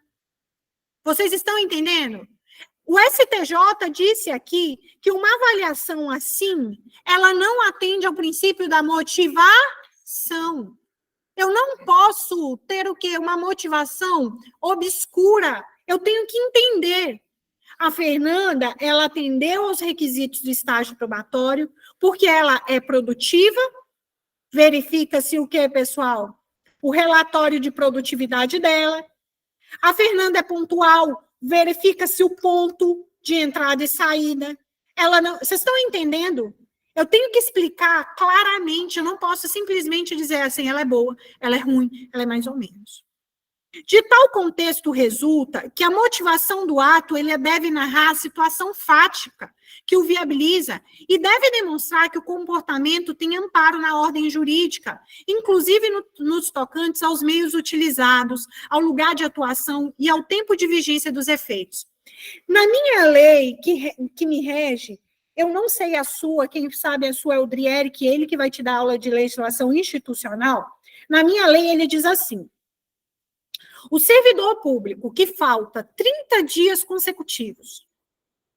Vocês estão entendendo? O STJ disse aqui que uma avaliação assim, ela não atende ao princípio da motivação. Eu não posso ter o quê? Uma motivação obscura. Eu tenho que entender. A Fernanda, ela atendeu aos requisitos do estágio probatório, porque ela é produtiva. Verifica-se o quê, pessoal? O relatório de produtividade dela. A Fernanda é pontual. Verifica-se o ponto de entrada e saída. Ela não... Vocês estão entendendo? Eu tenho que explicar claramente, eu não posso simplesmente dizer assim, ela é boa, ela é ruim, ela é mais ou menos. De tal contexto resulta que a motivação do ato ele deve narrar a situação fática que o viabiliza e deve demonstrar que o comportamento tem amparo na ordem jurídica, inclusive nos tocantes aos meios utilizados, ao lugar de atuação e ao tempo de vigência dos efeitos. Na minha lei que me rege, eu não sei a sua, quem sabe a sua é o Drieri, que é ele que vai te dar aula de legislação institucional. Na minha lei, ele diz assim: o servidor público que falta 30 dias consecutivos,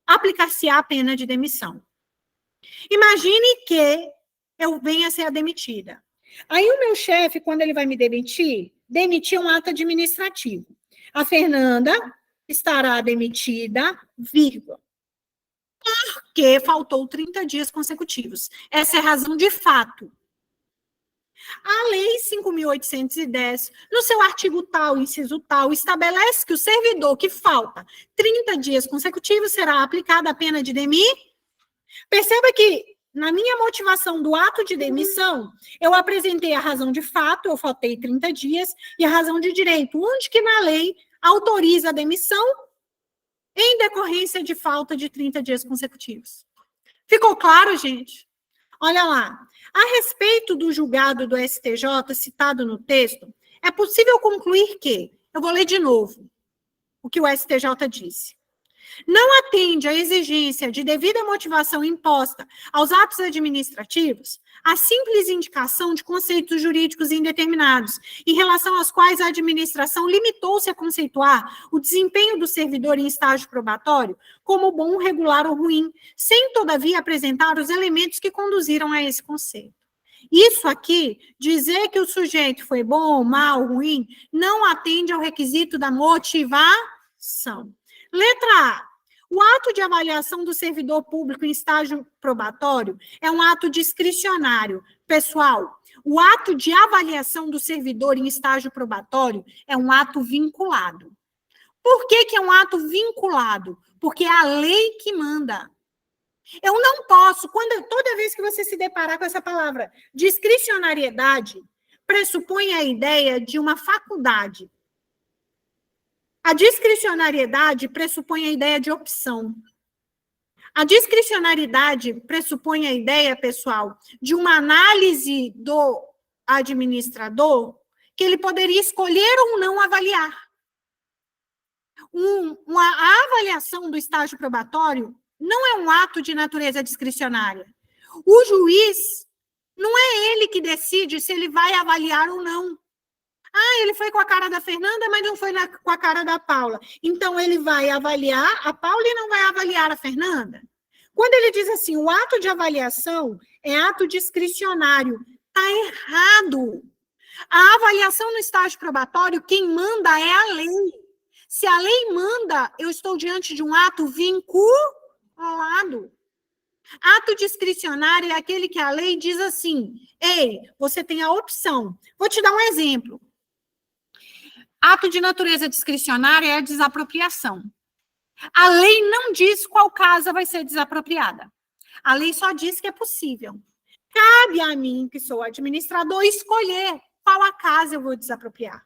aplicar-se-á a pena de demissão. Imagine que eu venha a ser demitida. Aí o meu chefe, quando ele vai me demitir um ato administrativo. A Fernanda estará demitida, vírgula, porque faltou 30 dias consecutivos. Essa é a razão de fato. A Lei 5.810, no seu artigo tal, inciso tal, estabelece que o servidor que falta 30 dias consecutivos será aplicada a pena de demissão. Perceba que, na minha motivação do ato de demissão, eu apresentei a razão de fato, eu faltei 30 dias, e a razão de direito, onde que na lei autoriza a demissão em decorrência de falta de 30 dias consecutivos. Ficou claro, gente? Olha lá. A respeito do julgado do STJ citado no texto, é possível concluir que, eu vou ler de novo o que o STJ disse. Não atende à exigência de devida motivação imposta aos atos administrativos a simples indicação de conceitos jurídicos indeterminados, em relação aos quais a administração limitou-se a conceituar o desempenho do servidor em estágio probatório como bom, regular ou ruim, sem, todavia, apresentar os elementos que conduziram a esse conceito. Isso aqui, dizer que o sujeito foi bom, mal, ruim, não atende ao requisito da motivação. Letra A. O ato de avaliação do servidor público em estágio probatório é um ato discricionário. Pessoal, o ato de avaliação do servidor em estágio probatório é um ato vinculado. Por que que é um ato vinculado? Porque é a lei que manda. Eu não posso, toda vez que você se deparar com essa palavra, discricionariedade, pressupõe a ideia de uma faculdade. A discricionariedade pressupõe a ideia de opção. A discricionariedade pressupõe a ideia, pessoal, de uma análise do administrador que ele poderia escolher ou não avaliar. A avaliação do estágio probatório não é um ato de natureza discricionária. O juiz, não é ele que decide se ele vai avaliar ou não. Ah, ele foi com a cara da Fernanda, mas não foi com a cara da Paula. Então, ele vai avaliar a Paula e não vai avaliar a Fernanda? Quando ele diz assim, o ato de avaliação é ato discricionário, está errado. A avaliação no estágio probatório, quem manda é a lei. Se a lei manda, eu estou diante de um ato vinculado. Ato discricionário é aquele que a lei diz assim, ei, você tem a opção. Vou te dar um exemplo. Ato de natureza discricionária é a desapropriação. A lei não diz qual casa vai ser desapropriada. A lei só diz que é possível. Cabe a mim, que sou administrador, escolher qual a casa eu vou desapropriar.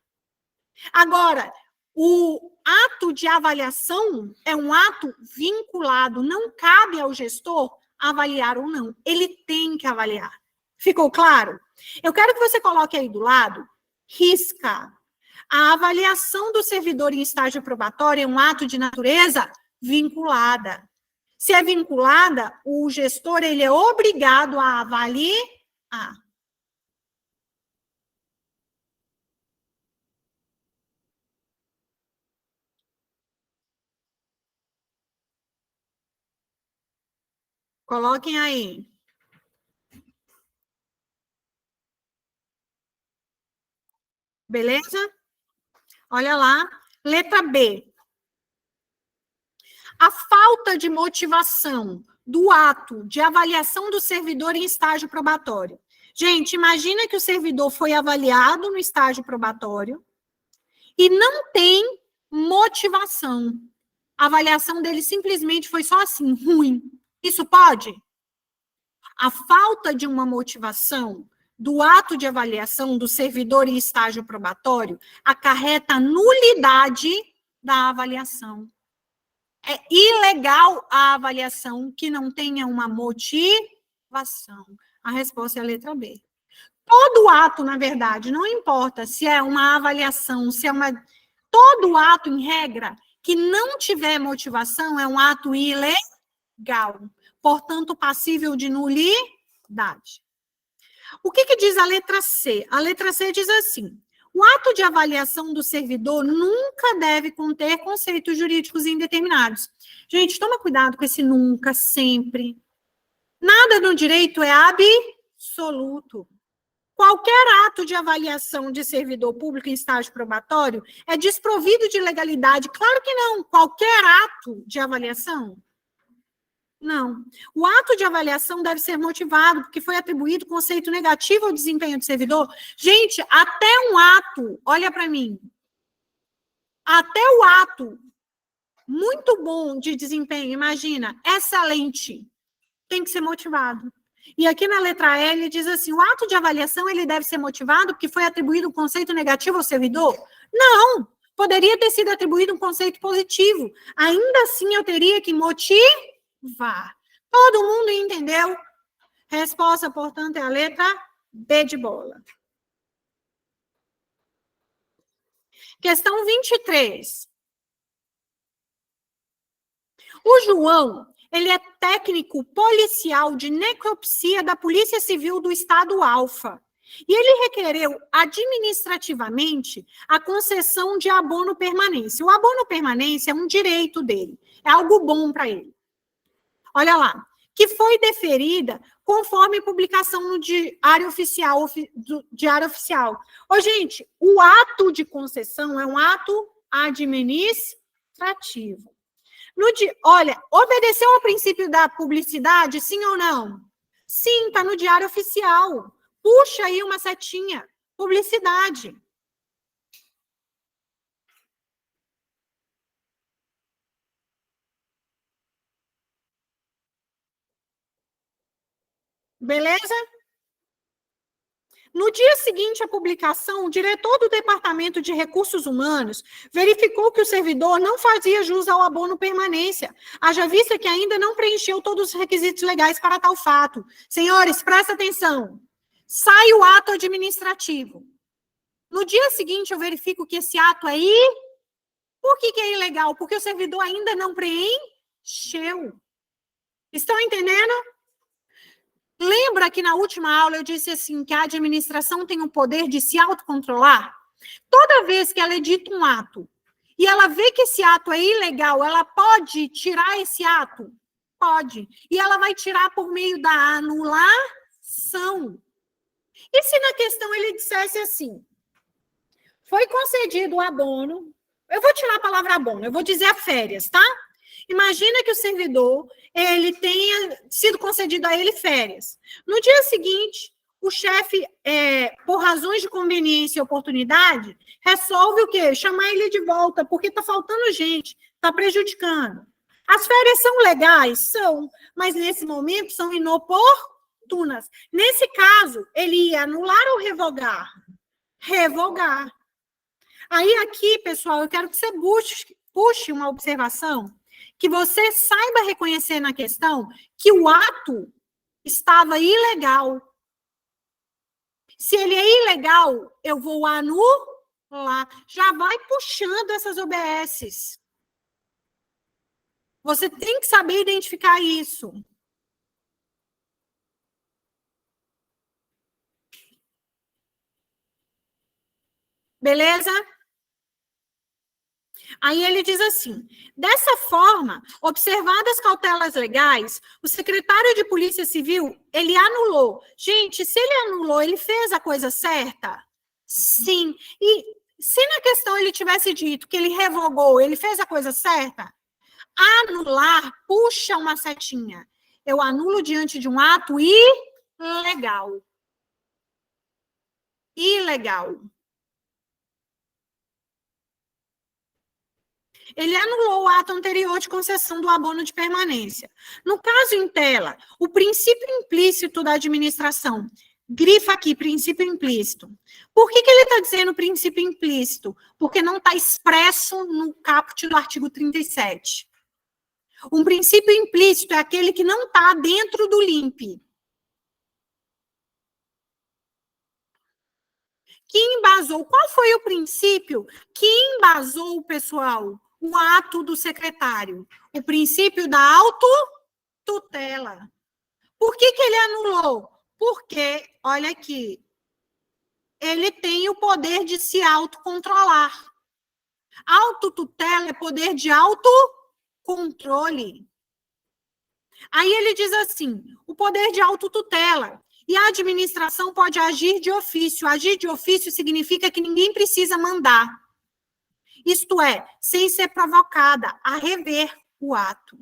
Agora, o ato de avaliação é um ato vinculado. Não cabe ao gestor avaliar ou não. Ele tem que avaliar. Ficou claro? Eu quero que você coloque aí do lado, risca. A avaliação do servidor em estágio probatório é um ato de natureza vinculada. Se é vinculada, o gestor ele é obrigado a avaliar. Coloquem aí. Beleza? Olha lá. Letra B. A falta de motivação do ato de avaliação do servidor em estágio probatório. Gente, imagina que o servidor foi avaliado no estágio probatório e não tem motivação. A avaliação dele simplesmente foi só assim, ruim. Isso pode? A falta de uma motivação do ato de avaliação do servidor em estágio probatório acarreta a nulidade da avaliação. É ilegal a avaliação que não tenha uma motivação. A resposta é a letra B. Todo ato, na verdade, não importa se é uma avaliação, se é uma... Todo ato, em regra, que não tiver motivação é um ato ilegal. Portanto, passível de nulidade. O que diz a letra C? A letra C diz assim: o ato de avaliação do servidor nunca deve conter conceitos jurídicos indeterminados. Gente, toma cuidado com esse nunca, sempre. Nada no direito é absoluto. Qualquer ato de avaliação de servidor público em estágio probatório é desprovido de legalidade. Claro que não. Qualquer ato de avaliação. Não. O ato de avaliação deve ser motivado porque foi atribuído conceito negativo ao desempenho do servidor. Gente, até um ato, olha para mim, até o ato muito bom de desempenho, imagina, excelente, tem que ser motivado. E aqui na letra L diz assim, o ato de avaliação ele deve ser motivado porque foi atribuído um conceito negativo ao servidor? Não, poderia ter sido atribuído um conceito positivo. Ainda assim, eu teria que motivar. Todo mundo entendeu? Resposta, portanto, é a letra B de bola. Questão 23. O João, ele é técnico policial de necropsia da Polícia Civil do Estado Alfa. E ele requereu administrativamente a concessão de abono permanência. O abono permanência é um direito dele, é algo bom para ele. Olha lá, que foi deferida conforme publicação no Diário Oficial. Ô, gente, o ato de concessão é um ato administrativo. Olha, obedeceu ao princípio da publicidade, sim ou não? Sim, está no Diário Oficial. Puxa aí uma setinha. Publicidade. Beleza? No dia seguinte à publicação, o diretor do Departamento de Recursos Humanos verificou que o servidor não fazia jus ao abono permanência, haja vista que ainda não preencheu todos os requisitos legais para tal fato. Senhores, presta atenção. Sai o ato administrativo. No dia seguinte, eu verifico que esse ato aí... Por que é ilegal? Porque o servidor ainda não preencheu. Estão entendendo? Lembra que na última aula eu disse assim, que a administração tem o poder de se autocontrolar? Toda vez que ela edita um ato e ela vê que esse ato é ilegal, ela pode tirar esse ato? Pode. E ela vai tirar por meio da anulação. E se na questão ele dissesse assim, foi concedido o abono, eu vou tirar a palavra abono, eu vou dizer a férias, tá? Imagina que o servidor, ele tenha sido concedido a ele férias. No dia seguinte, o chefe, por razões de conveniência e oportunidade, resolve o quê? Chamar ele de volta, porque está faltando gente, está prejudicando. As férias são legais? São, mas nesse momento são inoportunas. Nesse caso, ele ia anular ou revogar? Revogar. Aí aqui, pessoal, eu quero que você puxe uma observação, que você saiba reconhecer na questão que o ato estava ilegal. Se ele é ilegal, eu vou anular. Já vai puxando essas OBSs. Você tem que saber identificar isso. Beleza? Aí ele diz assim, dessa forma, observadas cautelas legais, o secretário de Polícia Civil, ele anulou. Gente, se ele anulou, ele fez a coisa certa? Sim. E se na questão ele tivesse dito que ele revogou, ele fez a coisa certa? Anular, puxa uma setinha. Eu anulo diante de um ato ilegal. Ilegal. ele anulou o ato anterior de concessão do abono de permanência. No caso em tela, o princípio implícito da administração, grifa aqui, princípio implícito. Por que ele está dizendo princípio implícito? Porque não está expresso no caput do artigo 37. Um princípio implícito é aquele que não está dentro do LIMP. Que embasou, qual foi o princípio que embasou, pessoal, o ato do secretário? O princípio da autotutela. Por que ele anulou? Porque, olha aqui, ele tem o poder de se autocontrolar. Autotutela é poder de autocontrole. Aí ele diz assim, o poder de autotutela. E a administração pode agir de ofício. Agir de ofício significa que ninguém precisa mandar. Isto é, sem ser provocada a rever o ato.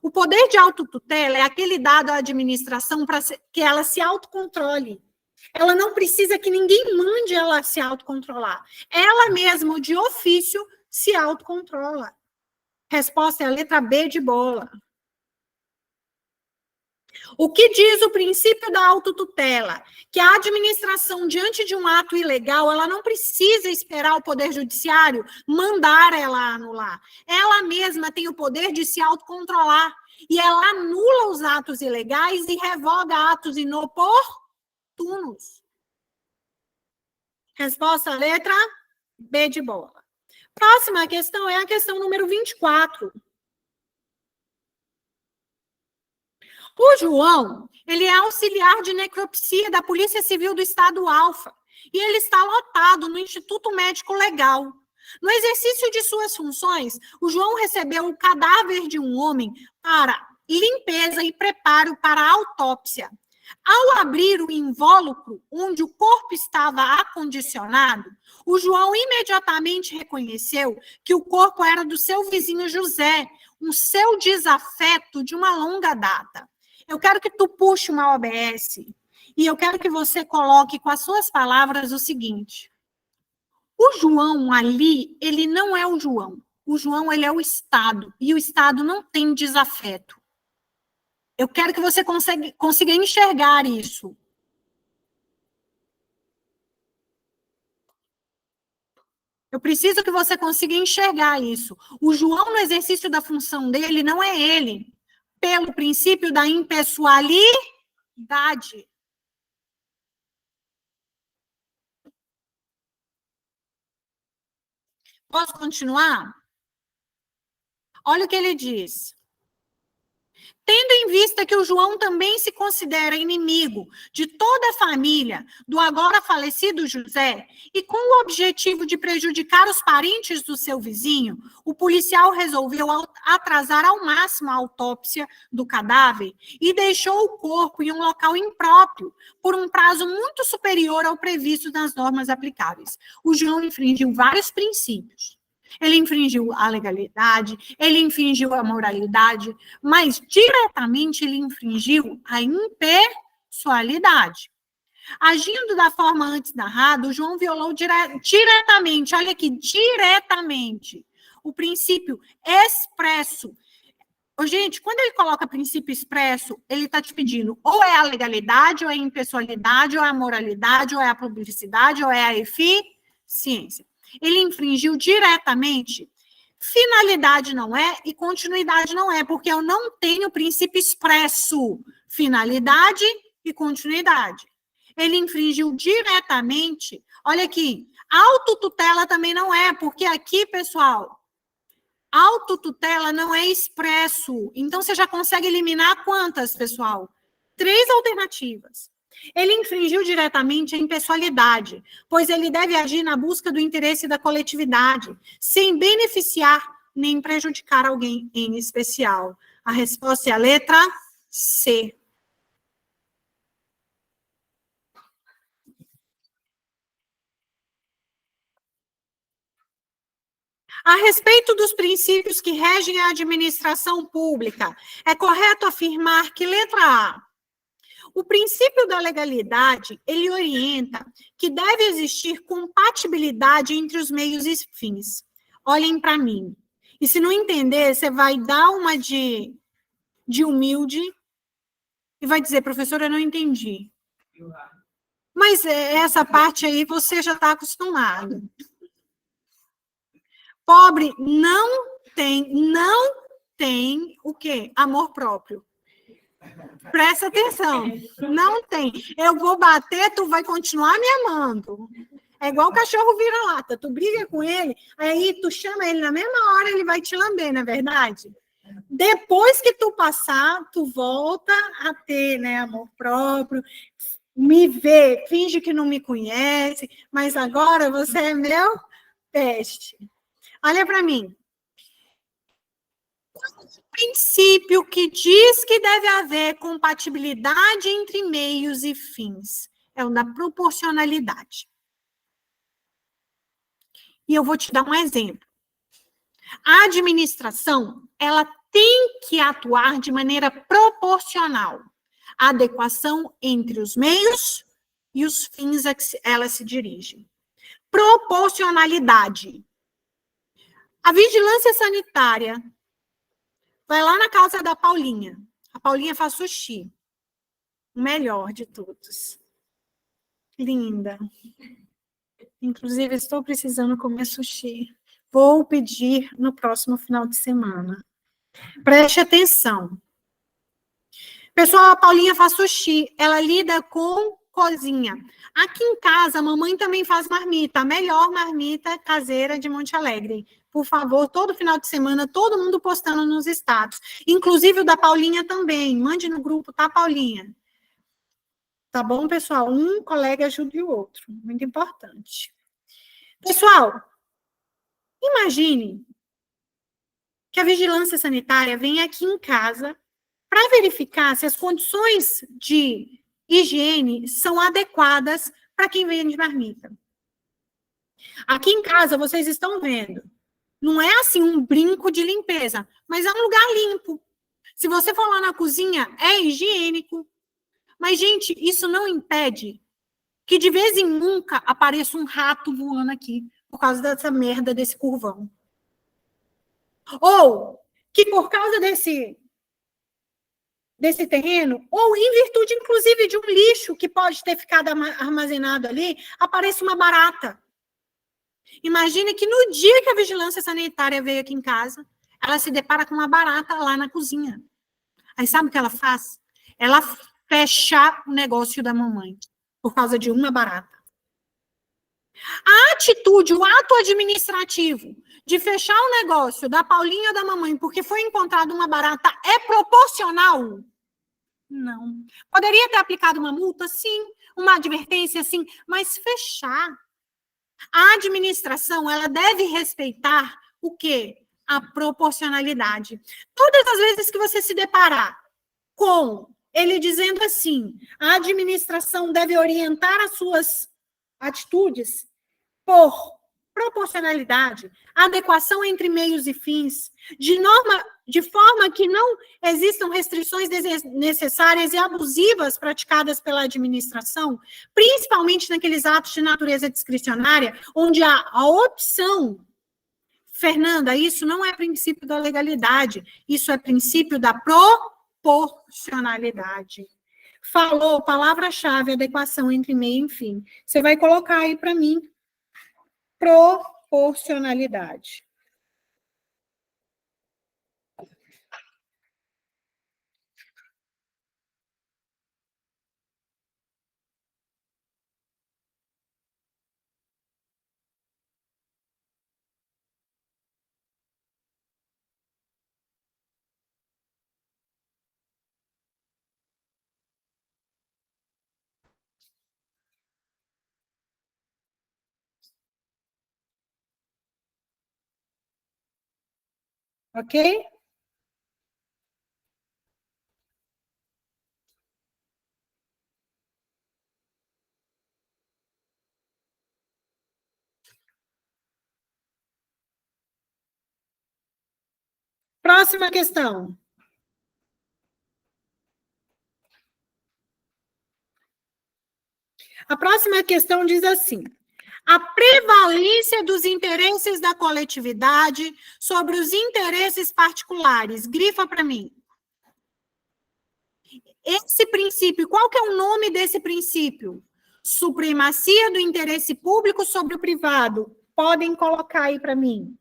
O poder de autotutela é aquele dado à administração para que ela se autocontrole. Ela não precisa que ninguém mande ela se autocontrolar. Ela mesma, de ofício, se autocontrola. Resposta é a letra B de bola. O que diz o princípio da autotutela? Que a administração, diante de um ato ilegal, ela não precisa esperar o Poder Judiciário mandar ela anular. Ela mesma tem o poder de se autocontrolar. E ela anula os atos ilegais e revoga atos inoportunos. Resposta, letra B de bola. Próxima questão é a questão número 24. O João, ele é auxiliar de necropsia da Polícia Civil do Estado Alfa, e ele está lotado no Instituto Médico Legal. No exercício de suas funções, o João recebeu o cadáver de um homem para limpeza e preparo para a autópsia. Ao abrir o invólucro onde o corpo estava acondicionado, o João imediatamente reconheceu que o corpo era do seu vizinho José, um seu desafeto de uma longa data. Eu quero que tu puxe uma OBS e eu quero que você coloque com as suas palavras o seguinte. O João ali, ele não é o João. O João, ele é o Estado. E o Estado não tem desafeto. Eu quero que você consiga enxergar isso. Eu preciso que você consiga enxergar isso. O João, no exercício da função dele, não é ele. Pelo princípio da impessoalidade. Posso continuar? Olha o que ele diz. Tendo em vista que o João também se considera inimigo de toda a família do agora falecido José, e com o objetivo de prejudicar os parentes do seu vizinho, o policial resolveu atrasar ao máximo a autópsia do cadáver e deixou o corpo em um local impróprio, por um prazo muito superior ao previsto nas normas aplicáveis. O João infringiu vários princípios. Ele infringiu a legalidade, ele infringiu a moralidade, mas diretamente ele infringiu a impessoalidade. Agindo da forma antes narrada, o João violou diretamente, olha aqui, diretamente, o princípio expresso. Gente, quando ele coloca princípio expresso, ele está te pedindo ou é a legalidade, ou é a impessoalidade, ou é a moralidade, ou é a publicidade, ou é a eficiência. Ele infringiu diretamente. Finalidade não é e continuidade não é, porque eu não tenho princípio expresso, finalidade e continuidade. Ele infringiu diretamente. Olha aqui, autotutela também não é, porque aqui, pessoal, autotutela não é expresso. Então, você já consegue eliminar quantas, pessoal? 3 alternativas. Ele infringiu diretamente a impessoalidade, pois ele deve agir na busca do interesse da coletividade, sem beneficiar nem prejudicar alguém em especial. A resposta é a letra C. A respeito dos princípios que regem a administração pública, é correto afirmar que, letra A, o princípio da legalidade, ele orienta que deve existir compatibilidade entre os meios e fins. Olhem para mim. E se não entender, você vai dar uma de humilde e vai dizer, professora, eu não entendi. Mas essa parte aí você já está acostumado. Pobre não tem o quê? Amor próprio. Presta atenção. Não tem. Eu vou bater, tu vai continuar me amando. É igual o cachorro vira-lata. Tu briga com ele, aí tu chama ele na mesma hora, ele vai te lamber, não é verdade? Depois que tu passar, tu volta a ter, né, amor próprio, me vê, finge que não me conhece, mas agora você é meu peste. Olha para mim. Princípio que diz que deve haver compatibilidade entre meios e fins. É o da proporcionalidade. E eu vou te dar um exemplo. A administração, ela tem que atuar de maneira proporcional. A adequação entre os meios e os fins a que ela se dirige. Proporcionalidade. A vigilância sanitária vai lá na casa da Paulinha. A Paulinha faz sushi. O melhor de todos. Linda. Inclusive, estou precisando comer sushi. Vou pedir no próximo final de semana. Preste atenção. Pessoal, a Paulinha faz sushi. Ela lida com cozinha. Aqui em casa, a mamãe também faz marmita. A melhor marmita caseira de Monte Alegre. Por favor, todo final de semana, todo mundo postando nos status. Inclusive o da Paulinha também. Mande no grupo, tá, Paulinha? Tá bom, pessoal? Um colega ajuda o outro. Muito importante. Pessoal, imagine que a vigilância sanitária vem aqui em casa para verificar se as condições de higiene são adequadas para quem vende marmita. Aqui em casa, vocês estão vendo, não é assim um brinco de limpeza, mas é um lugar limpo. Se você for lá na cozinha, é higiênico. Mas, gente, isso não impede que de vez em nunca apareça um rato voando aqui por causa dessa merda desse curvão. Ou que por causa desse terreno, ou em virtude, inclusive, de um lixo que pode ter ficado armazenado ali, apareça uma barata. Imagine que no dia que a vigilância sanitária veio aqui em casa, ela se depara com uma barata lá na cozinha. Aí sabe o que ela faz? Ela fecha o negócio da mamãe por causa de uma barata. A atitude, o ato administrativo de fechar o negócio da Paulinha ou da mamãe porque foi encontrada uma barata é proporcional? Não. Poderia ter aplicado uma multa? Sim. Uma advertência? Sim. Mas fechar. A administração, ela deve respeitar o quê? A proporcionalidade. Todas as vezes que você se deparar com ele dizendo assim, a administração deve orientar as suas atitudes por proporcionalidade, adequação entre meios e fins, de forma que não existam restrições desnecessárias e abusivas praticadas pela administração, principalmente naqueles atos de natureza discricionária, onde há a opção. Fernanda, isso não é princípio da legalidade, isso é princípio da proporcionalidade. Falou, palavra-chave, adequação entre meio e fim. Você vai colocar aí para mim, proporcionalidade. Ok? Próxima questão. A próxima questão diz assim: A prevalência dos interesses da coletividade sobre os interesses particulares. Grifa para mim. Esse princípio, qual que é o nome desse princípio? Supremacia do interesse público sobre o privado. Podem colocar aí para mim.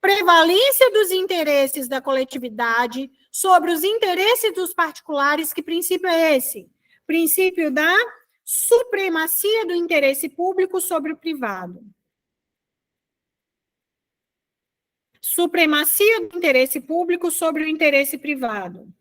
Prevalência dos interesses da coletividade sobre os interesses dos particulares. Que princípio é esse? Princípio da supremacia do interesse público sobre o privado. Supremacia do interesse público sobre o interesse privado.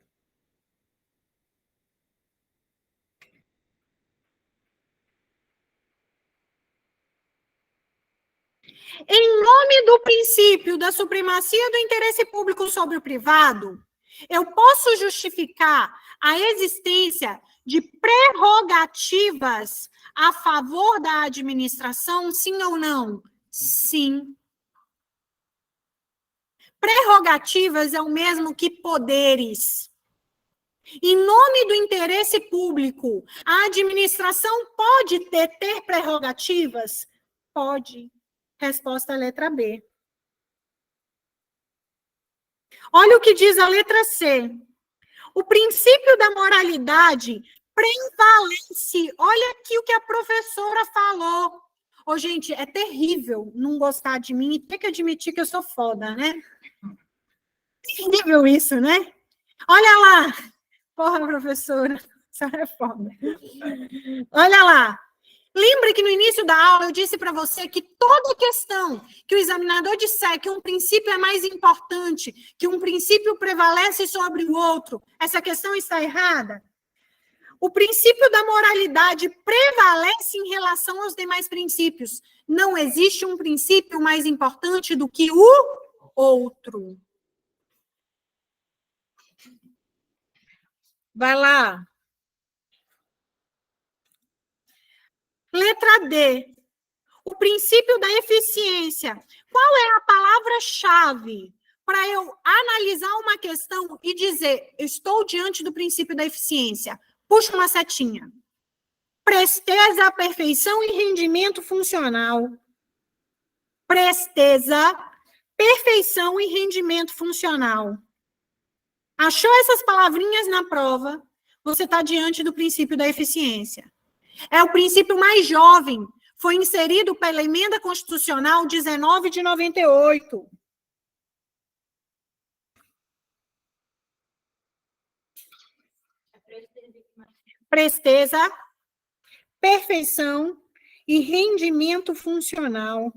Em nome do princípio da supremacia do interesse público sobre o privado, eu posso justificar a existência de prerrogativas a favor da administração, sim ou não? Sim. Prerrogativas é o mesmo que poderes. Em nome do interesse público, a administração pode ter prerrogativas? Pode. Resposta letra B. Olha o que diz a letra C. O princípio da moralidade prevalece. Olha aqui o que a professora falou. Ô, gente, é terrível não gostar de mim e ter que admitir que eu sou foda, né? Terrível isso, né? Olha lá. Porra, professora, isso é foda. Olha lá. Lembre que no início da aula eu disse para você que toda questão que o examinador disser que um princípio é mais importante, que um princípio prevalece sobre o outro, essa questão está errada? O princípio da moralidade prevalece em relação aos demais princípios. Não existe um princípio mais importante do que o outro. Vai lá. Letra D. O princípio da eficiência. Qual é a palavra-chave para eu analisar uma questão e dizer, eu estou diante do princípio da eficiência? Puxa uma setinha. Presteza, perfeição e rendimento funcional. Presteza, perfeição e rendimento funcional. Achou essas palavrinhas na prova? Você está diante do princípio da eficiência. É o princípio mais jovem. Foi inserido pela Emenda Constitucional 19 de 98. Presteza, perfeição e rendimento funcional.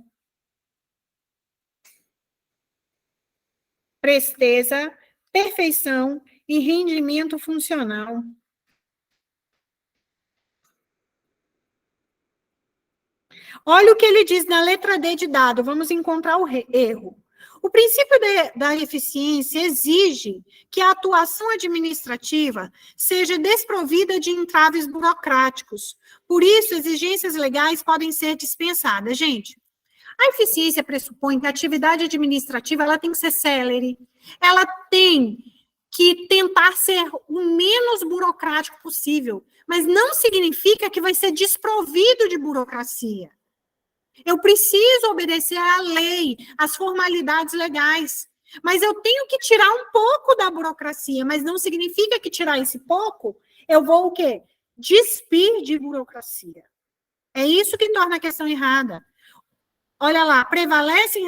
Presteza, perfeição e rendimento funcional. Olha o que ele diz na letra D de dado, vamos encontrar o erro. O princípio da eficiência exige que a atuação administrativa seja desprovida de entraves burocráticos. Por isso, exigências legais podem ser dispensadas. Gente, a eficiência pressupõe que a atividade administrativa ela tem que ser célere, ela tem que tentar ser o menos burocrático possível, mas não significa que vai ser desprovido de burocracia. Eu preciso obedecer à lei, às formalidades legais. Mas eu tenho que tirar um pouco da burocracia, mas não significa que tirar esse pouco, eu vou o quê? Despir de burocracia. É isso que torna a questão errada. Olha lá, prevalece,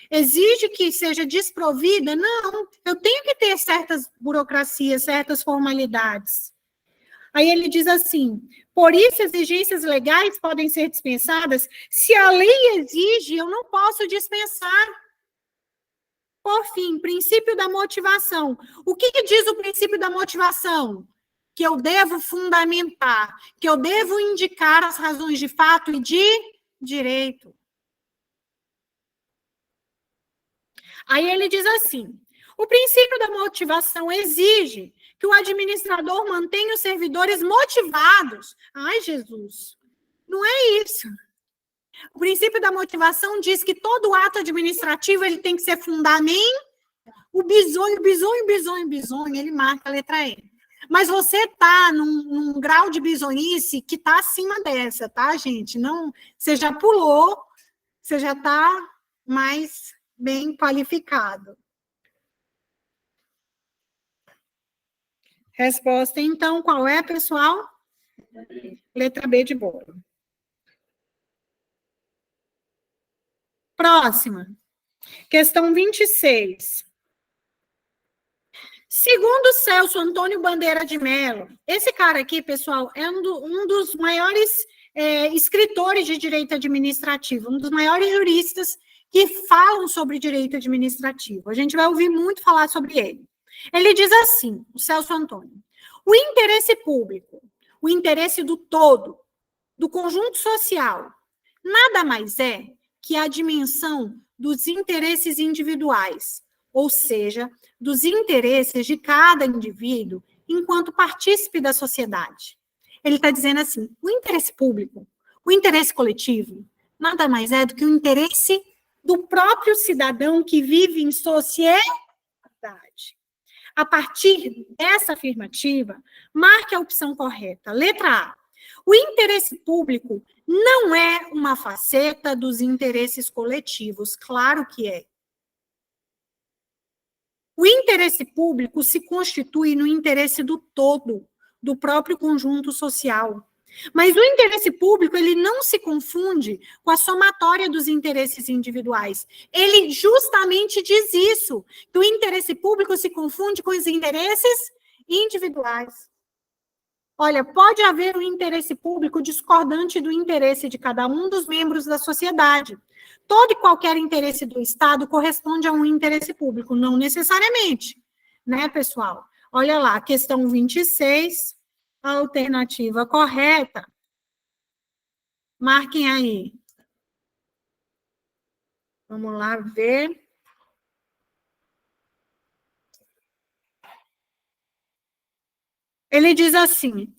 exige que seja desprovida? Não, eu tenho que ter certas burocracias, certas formalidades. Aí ele diz assim, por isso exigências legais podem ser dispensadas, se a lei exige, eu não posso dispensar. Por fim, princípio da motivação. O que diz o princípio da motivação? Que eu devo fundamentar, que eu devo indicar as razões de fato e de direito. Aí ele diz assim, o princípio da motivação exige que o administrador mantenha os servidores motivados. Ai, Jesus, não é isso. O princípio da motivação diz que todo ato administrativo ele tem que ser fundamental. O bisonho, ele marca a letra E. Mas você está num grau de bizonhice que está acima dessa, tá, gente? Não, você já pulou, você já está mais bem qualificado. Resposta, então, qual é, pessoal? Letra B de bolo. Próxima. Questão 26. Segundo Celso Antônio Bandeira de Mello, esse cara aqui, pessoal, é um dos maiores escritores de direito administrativo, um dos maiores juristas que falam sobre direito administrativo. A gente vai ouvir muito falar sobre ele. Ele diz assim, o Celso Antônio, o interesse público, o interesse do todo, do conjunto social, nada mais é que a dimensão dos interesses individuais, ou seja, dos interesses de cada indivíduo enquanto partícipe da sociedade. Ele está dizendo assim, o interesse público, o interesse coletivo, nada mais é do que o interesse do próprio cidadão que vive em sociedade. A partir dessa afirmativa, marque a opção correta. Letra A. O interesse público não é uma faceta dos interesses coletivos. Claro que é. O interesse público se constitui no interesse do todo, do próprio conjunto social. Mas o interesse público, ele não se confunde com a somatória dos interesses individuais. Ele justamente diz isso, que o interesse público se confunde com os interesses individuais. Olha, pode haver um interesse público discordante do interesse de cada um dos membros da sociedade. Todo e qualquer interesse do Estado corresponde a um interesse público, não necessariamente, né, pessoal? Olha lá, questão 26, a alternativa correta. Marquem aí. Vamos lá ver. Ele diz assim,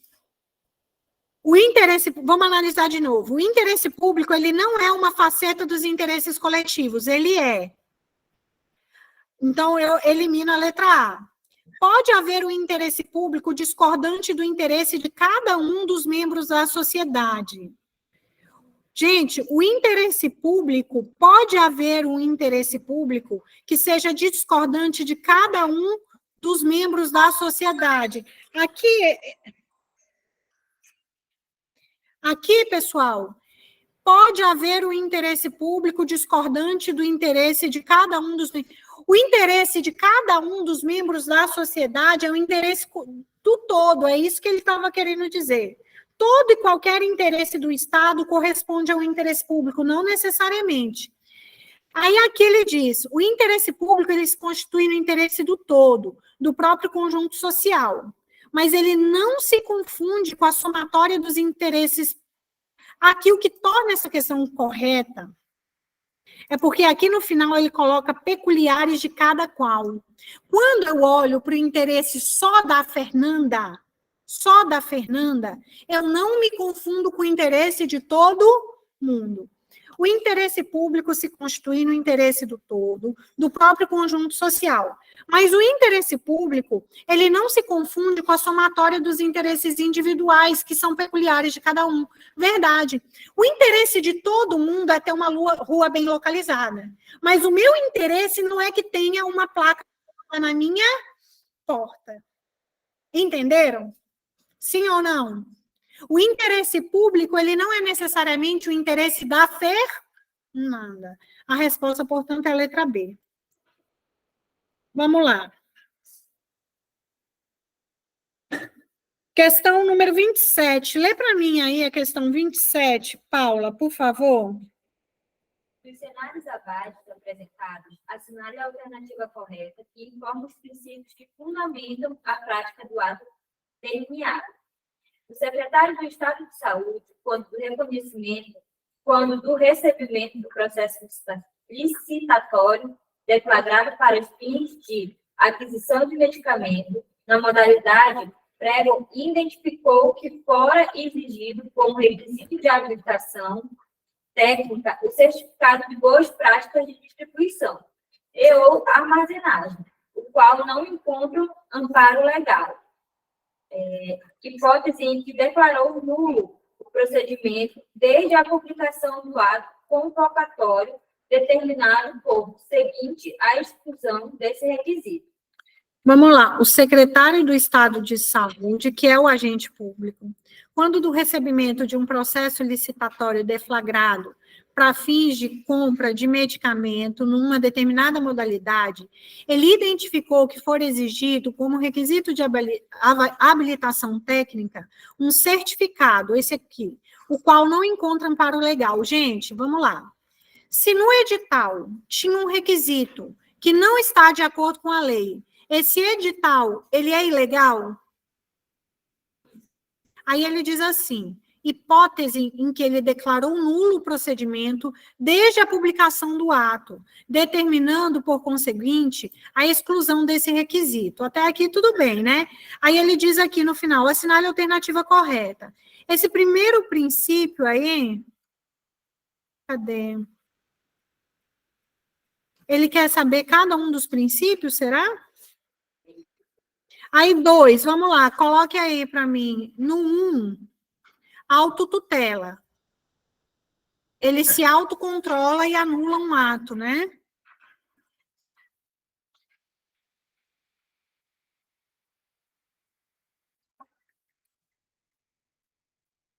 o interesse, vamos analisar de novo, o interesse público, ele não é uma faceta dos interesses coletivos, ele é. Então, eu elimino a letra A. Pode haver um interesse público discordante do interesse de cada um dos membros da sociedade. Gente, o interesse público, pode haver um interesse público que seja discordante de cada um dos membros da sociedade. Aqui, pessoal, pode haver um interesse público discordante do interesse de cada um dos... O interesse de cada um dos membros da sociedade é o interesse do todo, é isso que ele estava querendo dizer. Todo e qualquer interesse do Estado corresponde ao interesse público, não necessariamente. Aí aqui ele diz, o interesse público ele se constitui no interesse do todo, do próprio conjunto social, mas ele não se confunde com a somatória dos interesses. Aqui o que torna essa questão correta é porque aqui no final ele coloca peculiares de cada qual. Quando eu olho para o interesse só da Fernanda, eu não me confundo com o interesse de todo mundo. O interesse público se constitui no interesse do todo, do próprio conjunto social. Mas o interesse público, ele não se confunde com a somatória dos interesses individuais, que são peculiares de cada um. Verdade. O interesse de todo mundo é ter uma rua bem localizada. Mas o meu interesse não é que tenha uma placa na minha porta. Entenderam? Sim ou não? O interesse público, ele não é necessariamente o interesse da Fernanda. A resposta, portanto, é a letra B. Vamos lá. Questão número 27. Lê para mim aí a questão 27, Paula, por favor. Nos cenários abaixo apresentados, assinale a alternativa correta que informa os princípios que fundamentam a prática do ato delineado. O secretário do Estado de Saúde, quando do recebimento do processo licitatório deflagrado para os fins de aquisição de medicamento, na modalidade prévia, identificou que fora exigido como requisito de habilitação técnica o certificado de boas práticas de distribuição ou armazenagem, o qual não encontra amparo legal. hipótese em que declarou nulo o procedimento desde a publicação do ato convocatório determinado por seguinte à exclusão desse requisito. Vamos lá. O secretário do Estado de Saúde, que é o agente público, quando do recebimento de um processo licitatório deflagrado para fins de compra de medicamento numa determinada modalidade, ele identificou que for exigido como requisito de habilitação técnica um certificado, esse aqui, o qual não encontra amparo legal. Gente, vamos lá. Se no edital tinha um requisito que não está de acordo com a lei, esse edital, ele é ilegal? Aí ele diz assim, hipótese em que ele declarou nulo o procedimento desde a publicação do ato, determinando, por conseguinte, a exclusão desse requisito. Até aqui tudo bem, né? Aí ele diz aqui no final, assinale a alternativa correta. Esse primeiro princípio aí, cadê? Ele quer saber cada um dos princípios, será? Aí, 2, vamos lá, coloque aí para mim, no 1, autotutela. Ele se autocontrola e anula um ato, né?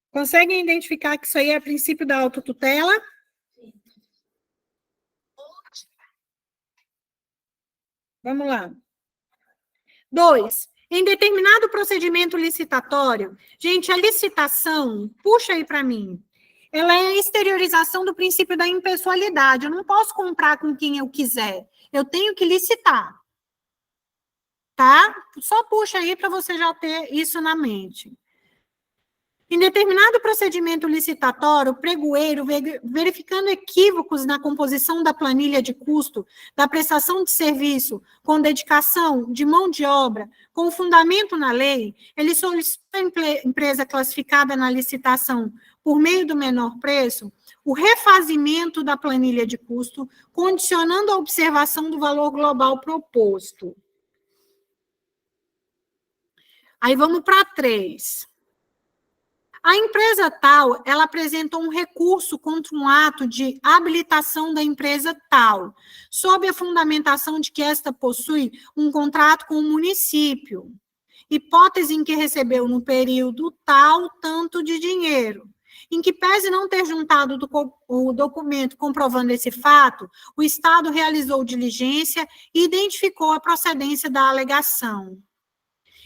Conseguem identificar que isso aí é princípio da autotutela? Vamos lá. 2, em determinado procedimento licitatório, gente, a licitação, puxa aí para mim, ela é a exteriorização do princípio da impessoalidade. Eu não posso comprar com quem eu quiser, eu tenho que licitar. Tá? Só puxa aí para você já ter isso na mente. Em determinado procedimento licitatório, o pregoeiro, verificando equívocos na composição da planilha de custo, da prestação de serviço, com dedicação de mão de obra, com fundamento na lei, ele solicitou à empresa classificada na licitação por meio do menor preço, o refazimento da planilha de custo, condicionando a observação do valor global proposto. Aí vamos para 3. A empresa tal, ela apresentou um recurso contra um ato de habilitação da empresa tal, sob a fundamentação de que esta possui um contrato com o município, hipótese em que recebeu no período tal tanto de dinheiro, em que pese não ter juntado o documento comprovando esse fato, o Estado realizou diligência e identificou a procedência da alegação.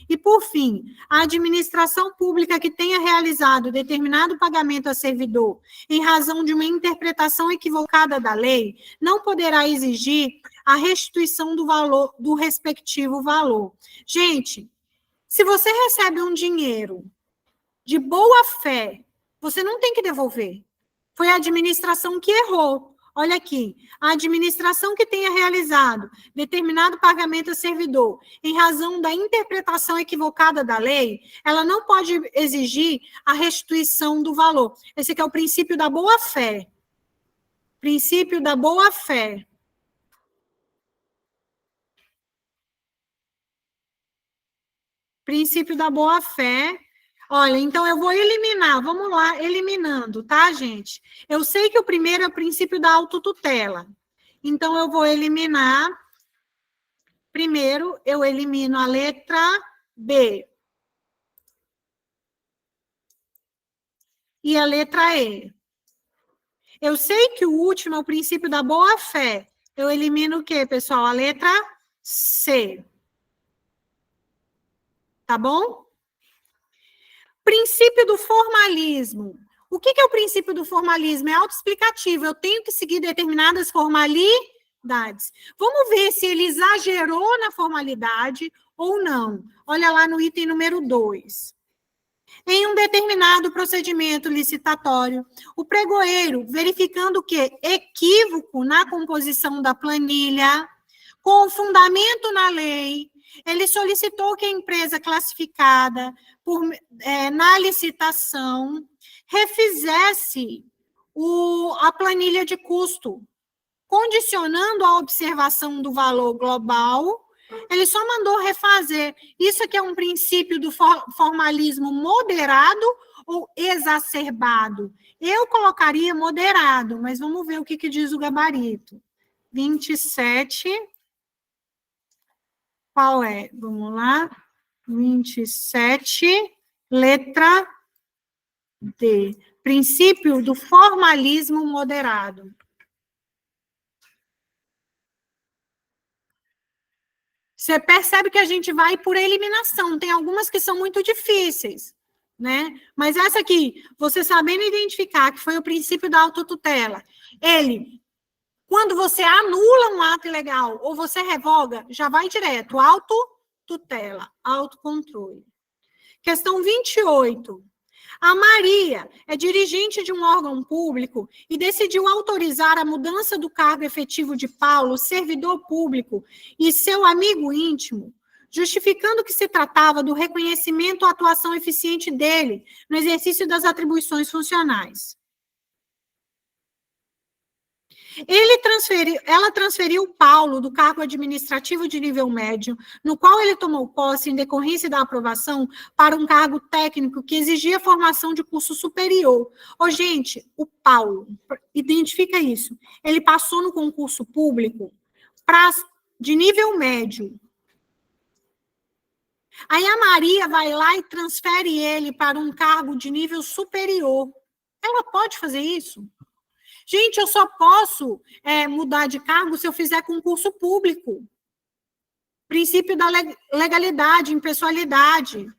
E, por fim, a administração pública que tenha realizado determinado pagamento a servidor em razão de uma interpretação equivocada da lei, não poderá exigir a restituição do valor, do respectivo valor. Gente, se você recebe um dinheiro de boa fé, você não tem que devolver. Foi a administração que errou. Olha aqui, a administração que tenha realizado determinado pagamento a servidor em razão da interpretação equivocada da lei, ela não pode exigir a restituição do valor. Esse aqui é o princípio da boa-fé. Princípio da boa-fé. Princípio da boa-fé. Olha, então eu vou eliminar, vamos lá, eliminando, tá, gente? Eu sei que o primeiro é o princípio da autotutela. Então, eu vou eliminar, primeiro, eu elimino a letra B. E a letra E. Eu sei que o último é o princípio da boa-fé. Eu elimino o quê, pessoal? A letra C. Tá bom? Princípio do formalismo. O que é o princípio do formalismo? É autoexplicativo. Eu tenho que seguir determinadas formalidades. Vamos ver se ele exagerou na formalidade ou não. Olha lá no item número 2. Em um determinado procedimento licitatório, o pregoeiro, verificando que equívoco na composição da planilha, com fundamento na lei, ele solicitou que a empresa classificada na licitação refizesse a planilha de custo, condicionando a observação do valor global Ele só mandou refazer. Isso aqui é um princípio do formalismo moderado ou exacerbado? Eu colocaria moderado, mas vamos ver o que diz o gabarito. 27. Qual é? Vamos lá. 27, letra D. Princípio do formalismo moderado. Você percebe que a gente vai por eliminação. Tem algumas que são muito difíceis, né? Mas essa aqui, você sabendo identificar que foi o princípio da autotutela, ele, quando você anula um ato ilegal ou você revoga, já vai direto, autotutela, autocontrole. Questão 28. A Maria é dirigente de um órgão público e decidiu autorizar a mudança do cargo efetivo de Paulo, servidor público, e seu amigo íntimo, justificando que se tratava do reconhecimento à atuação eficiente dele no exercício das atribuições funcionais. Ela transferiu Paulo do cargo administrativo de nível médio, no qual ele tomou posse em decorrência da aprovação, para um cargo técnico que exigia formação de curso superior. Ô, gente, o Paulo, identifica isso, ele passou no concurso público de nível médio. Aí a Maria vai lá e transfere ele para um cargo de nível superior. Ela pode fazer isso? Gente, eu só posso mudar de cargo se eu fizer concurso público. Princípio da legalidade, impessoalidade.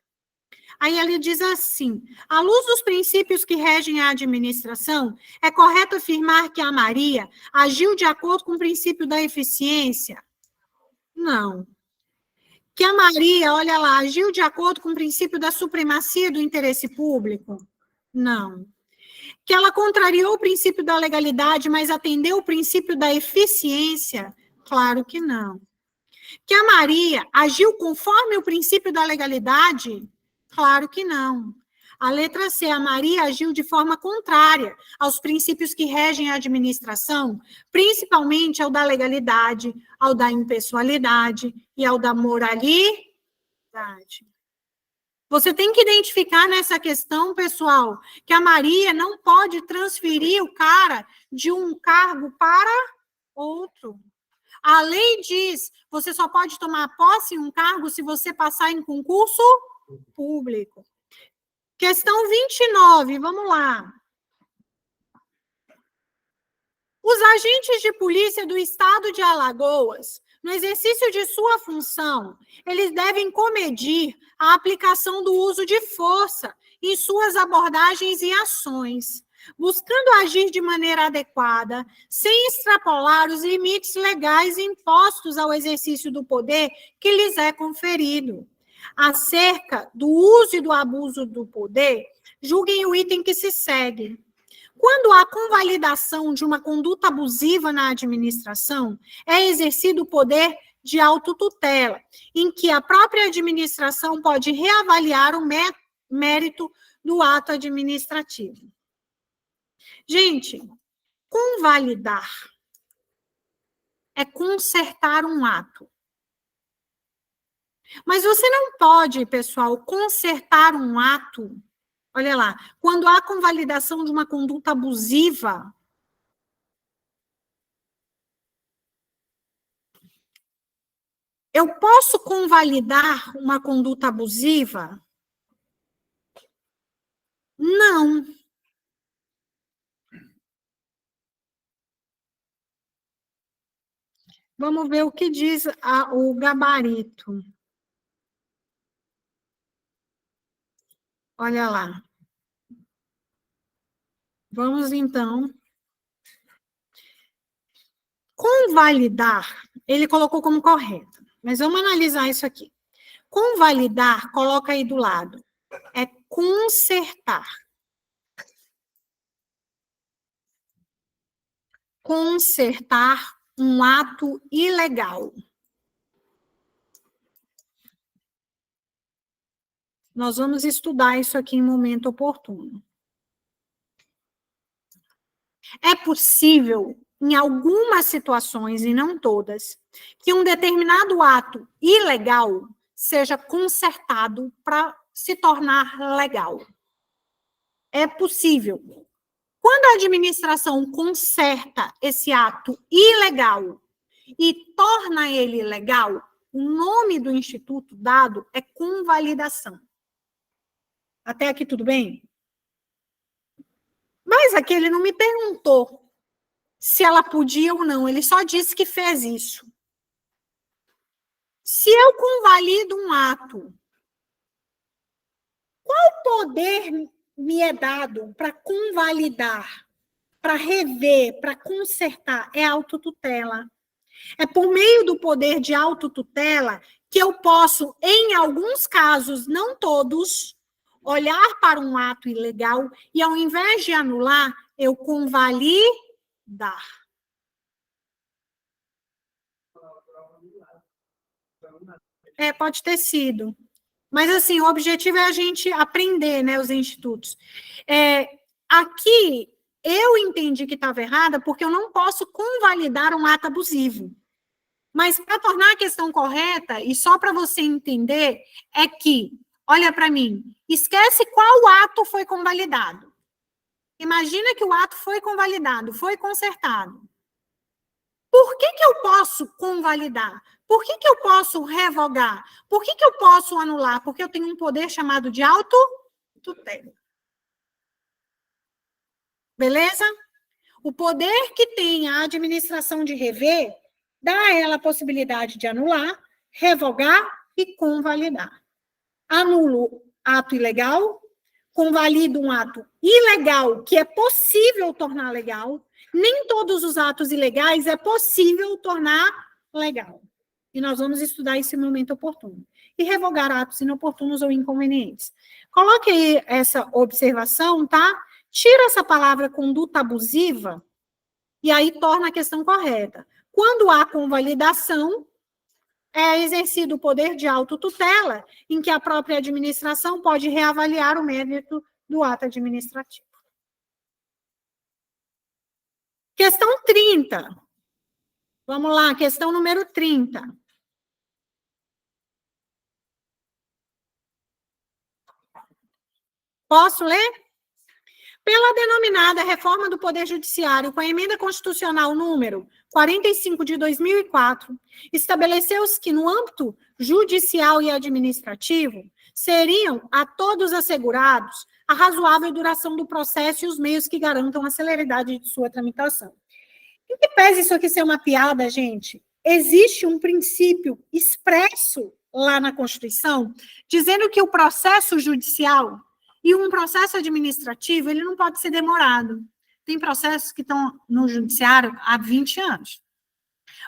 Aí ele diz assim, à luz dos princípios que regem a administração, é correto afirmar que a Maria agiu de acordo com o princípio da eficiência? Não. Que a Maria, olha lá, agiu de acordo com o princípio da supremacia do interesse público? Não. Que ela contrariou o princípio da legalidade, mas atendeu o princípio da eficiência? Claro que não. Que a Maria agiu conforme o princípio da legalidade? Claro que não. A letra C, a Maria agiu de forma contrária aos princípios que regem a administração, principalmente ao da legalidade, ao da impessoalidade e ao da moralidade. Você tem que identificar nessa questão, pessoal, que a Maria não pode transferir o cara de um cargo para outro. A lei diz, você só pode tomar posse em um cargo se você passar em concurso público. Questão 29, vamos lá. Os agentes de polícia do estado de Alagoas, no exercício de sua função, eles devem comedir a aplicação do uso de força em suas abordagens e ações, buscando agir de maneira adequada, sem extrapolar os limites legais impostos ao exercício do poder que lhes é conferido. Acerca do uso e do abuso do poder, julguem o item que se segue. Quando há convalidação de uma conduta abusiva na administração, é exercido o poder de autotutela, em que a própria administração pode reavaliar o mérito do ato administrativo. Gente, convalidar é consertar um ato. Mas você não pode, pessoal, consertar um ato. Olha lá, quando há convalidação de uma conduta abusiva, eu posso convalidar uma conduta abusiva? Não. Vamos ver o que diz o gabarito. Olha lá. Vamos, então. Convalidar, ele colocou como correto. Mas vamos analisar isso aqui. Convalidar, coloca aí do lado. É consertar. Consertar um ato ilegal. Nós vamos estudar isso aqui em momento oportuno. É possível em algumas situações, e não todas, que um determinado ato ilegal seja consertado para se tornar legal. É possível. Quando a administração conserta esse ato ilegal e torna ele legal, o nome do instituto dado é convalidação. Até aqui tudo bem? Mas aqui ele não me perguntou se ela podia ou não, ele só disse que fez isso. Se eu convalido um ato, qual poder me é dado para convalidar, para rever, para consertar? É autotutela. É por meio do poder de autotutela que eu posso, em alguns casos, não todos, olhar para um ato ilegal e, ao invés de anular, eu convalidar. Pode ter sido. Mas, assim, o objetivo é a gente aprender, né, os institutos. Aqui, eu entendi que estava errada porque eu não posso convalidar um ato abusivo. Mas, para tornar a questão correta, e só para você entender, é que, olha para mim, esquece qual ato foi convalidado. Imagina que o ato foi convalidado, foi consertado. Por que eu posso convalidar? Por que eu posso revogar? Por que eu posso anular? Porque eu tenho um poder chamado de autotutela. Beleza? O poder que tem a administração de rever dá a ela a possibilidade de anular, revogar e convalidar. Anulo ato ilegal, convalido um ato ilegal que é possível tornar legal. Nem todos os atos ilegais é possível tornar legal. E nós vamos estudar esse momento oportuno. E revogar atos inoportunos ou inconvenientes. Coloque aí essa observação, tá? Tira essa palavra conduta abusiva e aí torna a questão correta. Quando há convalidação, é exercido o poder de autotutela, em que a própria administração pode reavaliar o mérito do ato administrativo. Questão 30. Vamos lá, questão número 30. Posso ler? Pela denominada reforma do Poder Judiciário, com a emenda constitucional número 45 de 2004, estabeleceu-se que, no âmbito judicial e administrativo, seriam a todos assegurados a razoável duração do processo e os meios que garantam a celeridade de sua tramitação. Em que pese isso aqui ser uma piada, gente, existe um princípio expresso lá na Constituição, dizendo que o processo judicial e um processo administrativo, ele não pode ser demorado. Tem processos que estão no judiciário há 20 anos.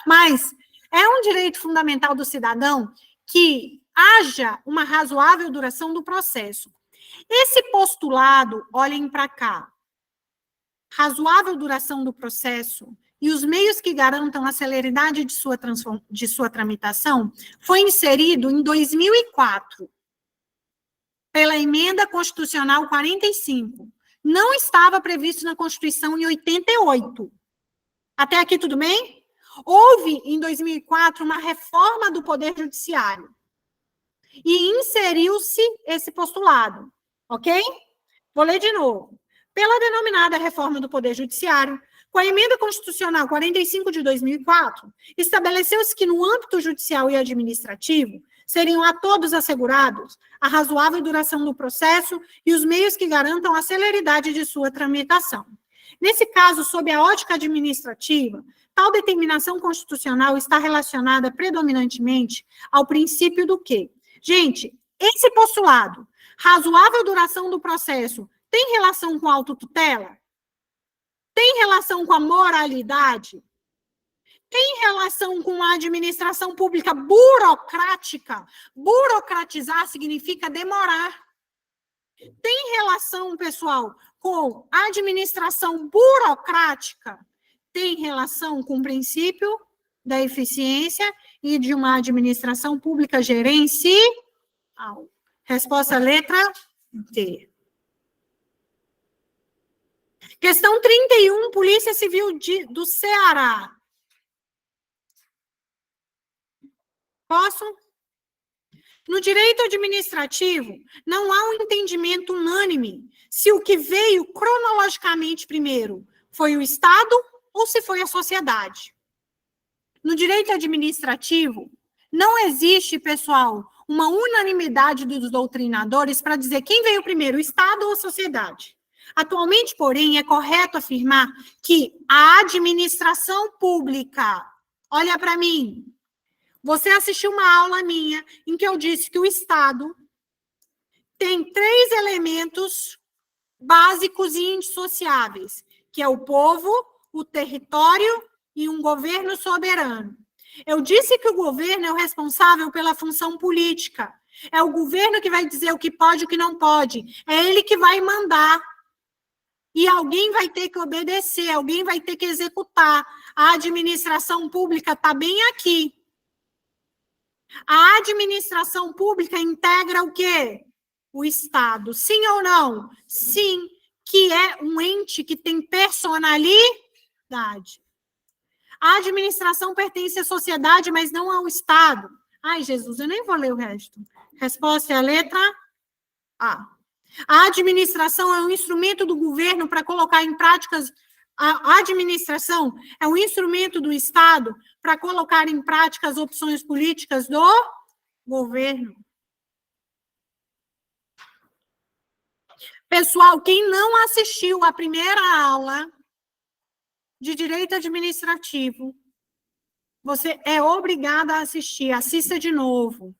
Mas é um direito fundamental do cidadão que haja uma razoável duração do processo. Esse postulado, olhem para cá, razoável duração do processo e os meios que garantam a celeridade de sua tramitação, foi inserido em 2004, pela emenda constitucional 45. Não estava previsto na Constituição em 88. Até aqui tudo bem? Houve, em 2004, uma reforma do Poder Judiciário. E inseriu-se esse postulado. Ok? Vou ler de novo. Pela denominada reforma do Poder Judiciário, com a emenda constitucional 45 de 2004, estabeleceu-se que, no âmbito judicial e administrativo, seriam a todos assegurados a razoável duração do processo e os meios que garantam a celeridade de sua tramitação. Nesse caso, sob a ótica administrativa, tal determinação constitucional está relacionada predominantemente ao princípio do quê? Gente, esse postulado, razoável duração do processo, tem relação com a autotutela? Tem relação com a moralidade? Tem relação com a administração pública burocrática? Burocratizar significa demorar. Tem relação, pessoal, com a administração burocrática? Tem relação com o princípio da eficiência e de uma administração pública gerencial. Resposta letra D. Questão 31, Polícia Civil do Ceará. Posso? No direito administrativo, não há um entendimento unânime se o que veio cronologicamente primeiro foi o Estado ou se foi a sociedade. No direito administrativo, não existe, pessoal, uma unanimidade dos doutrinadores para dizer quem veio primeiro, o Estado ou a sociedade. Atualmente, porém, é correto afirmar que a administração pública, olha para mim, você assistiu uma aula minha em que eu disse que o Estado tem 3 elementos básicos e indissociáveis, que é o povo, o território e um governo soberano. Eu disse que o governo é o responsável pela função política. É o governo que vai dizer o que pode e o que não pode. É ele que vai mandar. E alguém vai ter que obedecer, alguém vai ter que executar. A administração pública está bem aqui. A administração pública integra o quê? O Estado. Sim ou não? Sim, que é um ente que tem personalidade. A administração pertence à sociedade, mas não ao Estado. Ai, Jesus, eu nem vou ler o resto. Resposta é a letra A. A administração é um instrumento do governo para colocar em práticas. A administração é um instrumento do Estado para colocar em prática as opções políticas do governo. Pessoal, quem não assistiu à primeira aula de direito administrativo, você é obrigada a assistir, assista de novo.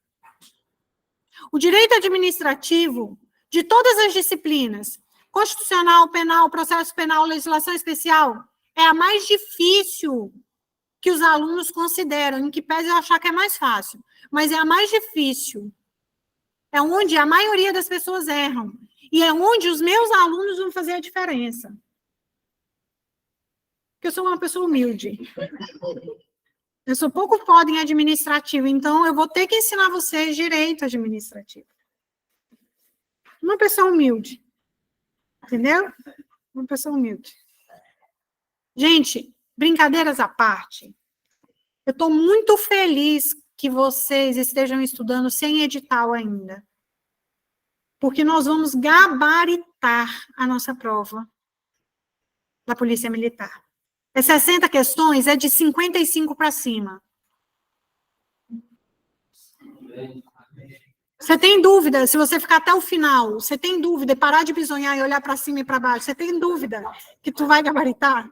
O direito administrativo, de todas as disciplinas, constitucional, penal, processo penal, legislação especial, é a mais difícil que os alunos consideram, em que pese eu achar que é mais fácil, mas é a mais difícil. É onde a maioria das pessoas erram. E é onde os meus alunos vão fazer a diferença. Porque eu sou uma pessoa humilde. Eu sou pouco foda em administrativo, então eu vou ter que ensinar vocês direito administrativo. Uma pessoa humilde. Entendeu? Uma pessoa humilde. Gente, brincadeiras à parte, eu estou muito feliz que vocês estejam estudando sem edital ainda. Porque nós vamos gabaritar a nossa prova da Polícia Militar. É 60 questões, é de 55 para cima. Você tem dúvida, se você ficar até o final, você tem dúvida, e parar de bisonhar e olhar para cima e para baixo, você tem dúvida que tu vai gabaritar?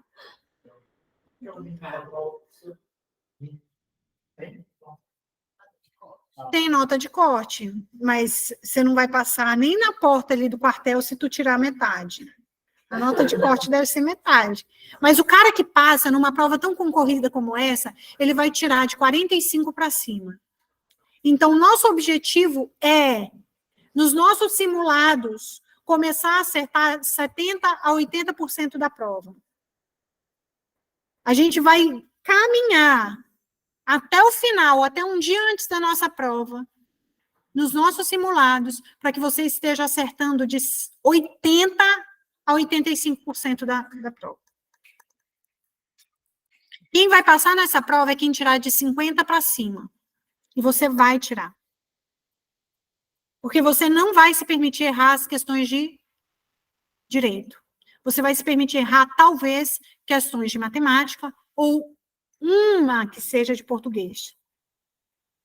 Tem nota de corte, mas você não vai passar nem na porta ali do quartel se tu tirar metade. A nota de corte deve ser metade. Mas o cara que passa numa prova tão concorrida como essa, ele vai tirar de 45 para cima. Então, nosso objetivo é, nos nossos simulados, começar a acertar 70% a 80% da prova. A gente vai caminhar até o final, até um dia antes da nossa prova, nos nossos simulados, para que você esteja acertando de 80% a 85% da prova. Quem vai passar nessa prova é quem tirar de 50 para cima. E você vai tirar. Porque você não vai se permitir errar as questões de direito. Você vai se permitir errar, talvez, questões de matemática ou uma que seja de português.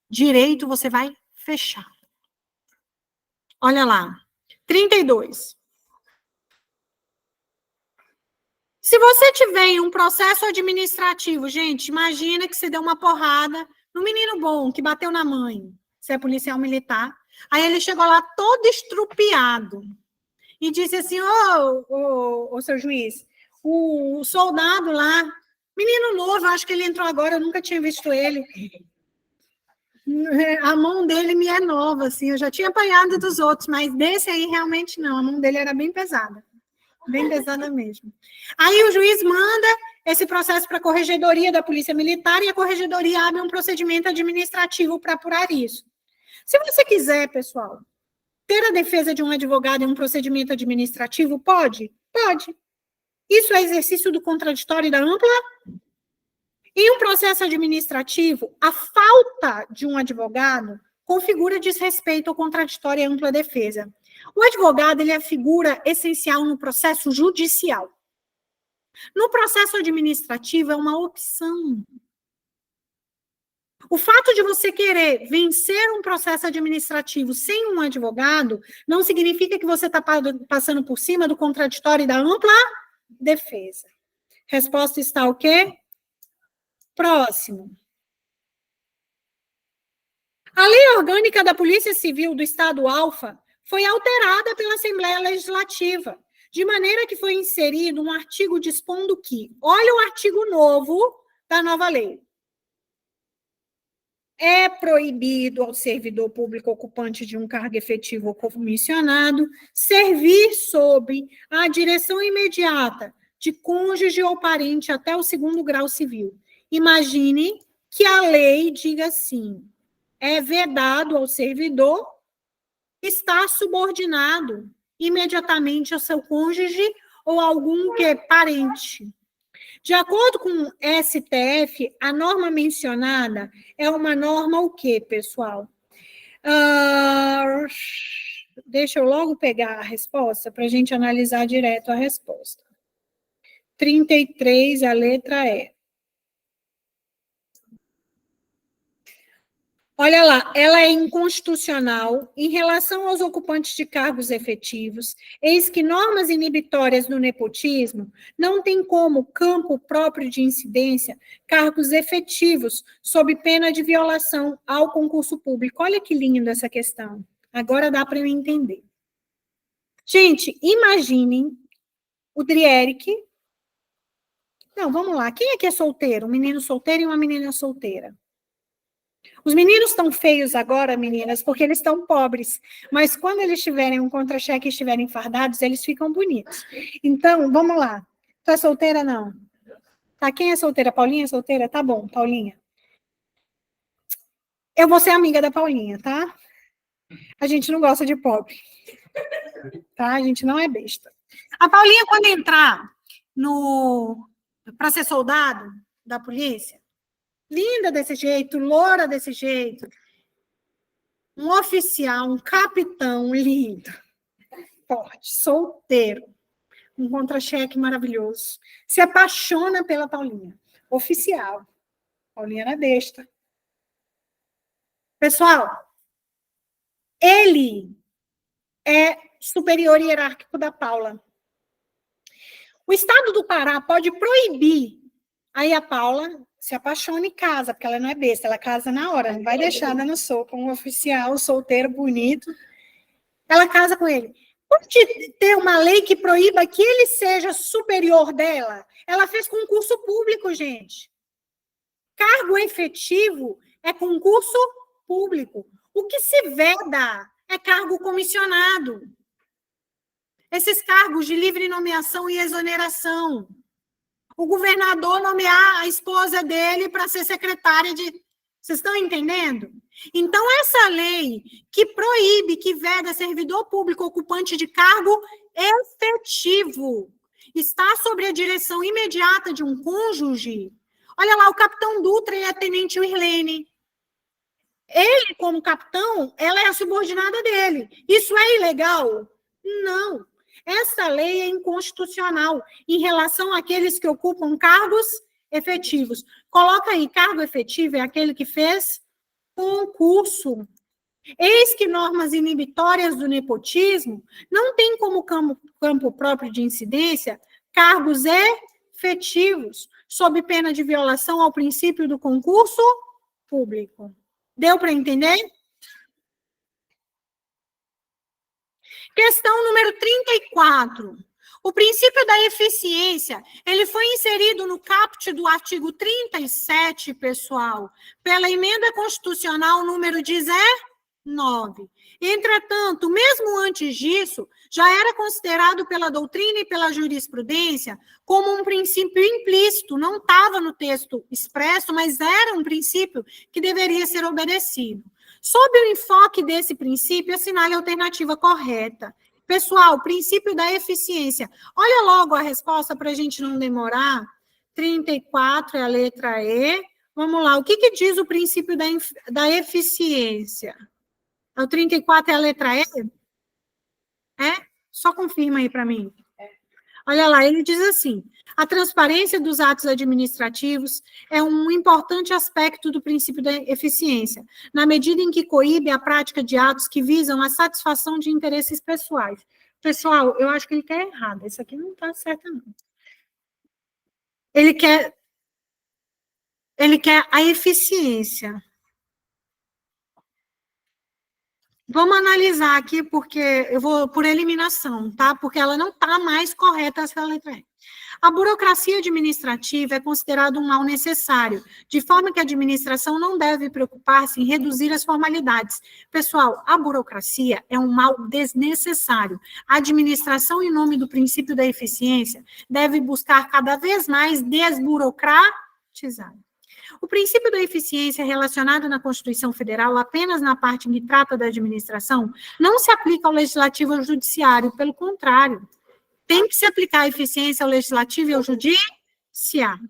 Direito, você vai fechar. Olha lá. 32. Se você tiver em um processo administrativo, gente, imagina que você deu uma porrada no menino bom que bateu na mãe. Você é policial militar. Aí ele chegou lá todo estrupiado e disse assim, ô, seu juiz, o soldado lá, menino novo, acho que ele entrou agora, eu nunca tinha visto ele. A mão dele me é nova, assim, eu já tinha apanhado dos outros, mas desse aí realmente não, a mão dele era bem pesada. Bem pesada mesmo. Aí o juiz manda esse processo para a corregedoria da Polícia Militar e a corregedoria abre um procedimento administrativo para apurar isso. Se você quiser, pessoal, ter a defesa de um advogado em um procedimento administrativo, pode? Pode. Isso é exercício do contraditório e da ampla? Em um processo administrativo, a falta de um advogado configura desrespeito ao contraditório e à ampla defesa. O advogado, ele é a figura essencial no processo judicial. No processo administrativo, é uma opção. O fato de você querer vencer um processo administrativo sem um advogado não significa que você está passando por cima do contraditório e da ampla defesa. Resposta está o quê? Próximo. A Lei Orgânica da Polícia Civil do Estado Alfa foi alterada pela Assembleia Legislativa, de maneira que foi inserido um artigo dispondo que, olha o artigo novo da nova lei, é proibido ao servidor público ocupante de um cargo efetivo ou comissionado servir sob a direção imediata de cônjuge ou parente até o 2º grau civil. Imagine que a lei diga assim, é vedado ao servidor estar subordinado imediatamente ao seu cônjuge ou algum parente. De acordo com o STF, a norma mencionada é uma norma o quê, pessoal? Deixa eu logo pegar a resposta para a gente analisar direto a resposta. 33, a letra E. Olha lá, ela é inconstitucional em relação aos ocupantes de cargos efetivos, eis que normas inibitórias do nepotismo não têm como campo próprio de incidência cargos efetivos sob pena de violação ao concurso público. Olha que linda essa questão. Agora dá para eu entender. Gente, imaginem o Drieric. Não, vamos lá. Quem aqui é solteiro? Um menino solteiro e uma menina solteira. Os meninos estão feios agora, meninas, porque eles estão pobres. Mas quando eles tiverem um contra-cheque e estiverem fardados, eles ficam bonitos. Então, vamos lá. Tu é solteira, não? Tá, quem é solteira? Paulinha é solteira? Tá bom, Paulinha. Eu vou ser amiga da Paulinha, tá? A gente não gosta de pobre. Tá? A gente não é besta. A Paulinha, quando entrar para ser soldado da polícia, linda desse jeito, loura desse jeito, um oficial, um capitão lindo, forte, solteiro, um contra-cheque maravilhoso, se apaixona pela Paulinha, oficial. Paulinha era besta. Pessoal, ele é superior hierárquico da Paula. O Estado do Pará pode proibir aí a Paula se apaixona e casa, porque ela não é besta, ela casa na hora, não vai deixar dando soco, um oficial solteiro, bonito, ela casa com ele. Pode ter uma lei que proíba que ele seja superior dela? Ela fez concurso público, gente. Cargo efetivo é concurso público. O que se veda é cargo comissionado. Esses cargos de livre nomeação e exoneração. O governador nomear a esposa dele para ser secretária de... Vocês estão entendendo? Então, essa lei que proíbe, que veda servidor público ocupante de cargo efetivo, está sob a direção imediata de um cônjuge. Olha lá, o capitão Dutra e a tenente Irlene. Ele, como capitão, ela é a subordinada dele. Isso é ilegal? Não. Essa lei é inconstitucional em relação àqueles que ocupam cargos efetivos. Coloca aí, cargo efetivo é aquele que fez concurso. Eis que normas inibitórias do nepotismo não têm como campo próprio de incidência cargos efetivos, sob pena de violação ao princípio do concurso público. Deu para entender? Questão número 34. O princípio da eficiência, ele foi inserido no caput do artigo 37, pessoal, pela emenda constitucional número 19. Entretanto, mesmo antes disso, já era considerado pela doutrina e pela jurisprudência como um princípio implícito, não estava no texto expresso, mas era um princípio que deveria ser obedecido. Sob o enfoque desse princípio, assinale a alternativa correta. Pessoal, princípio da eficiência. Olha logo a resposta para a gente não demorar. 34 é a letra E. Vamos lá, o que diz o princípio da eficiência? O 34 é a letra E? É? Só confirma aí para mim. Olha lá, ele diz assim: a transparência dos atos administrativos é um importante aspecto do princípio da eficiência, na medida em que coíbe a prática de atos que visam a satisfação de interesses pessoais. Pessoal, eu acho que ele quer errado. Isso aqui não está certo, não. Ele quer a eficiência. Vamos analisar aqui, porque eu vou por eliminação, tá? Porque ela não está mais correta, essa letra E. A burocracia administrativa é considerada um mal necessário, de forma que a administração não deve preocupar-se em reduzir as formalidades. Pessoal, a burocracia é um mal desnecessário. A administração, em nome do princípio da eficiência, deve buscar cada vez mais desburocratizar. O princípio da eficiência relacionado na Constituição Federal apenas na parte que trata da administração não se aplica ao legislativo e ao judiciário, pelo contrário, tem que se aplicar a eficiência ao legislativo e ao judiciário.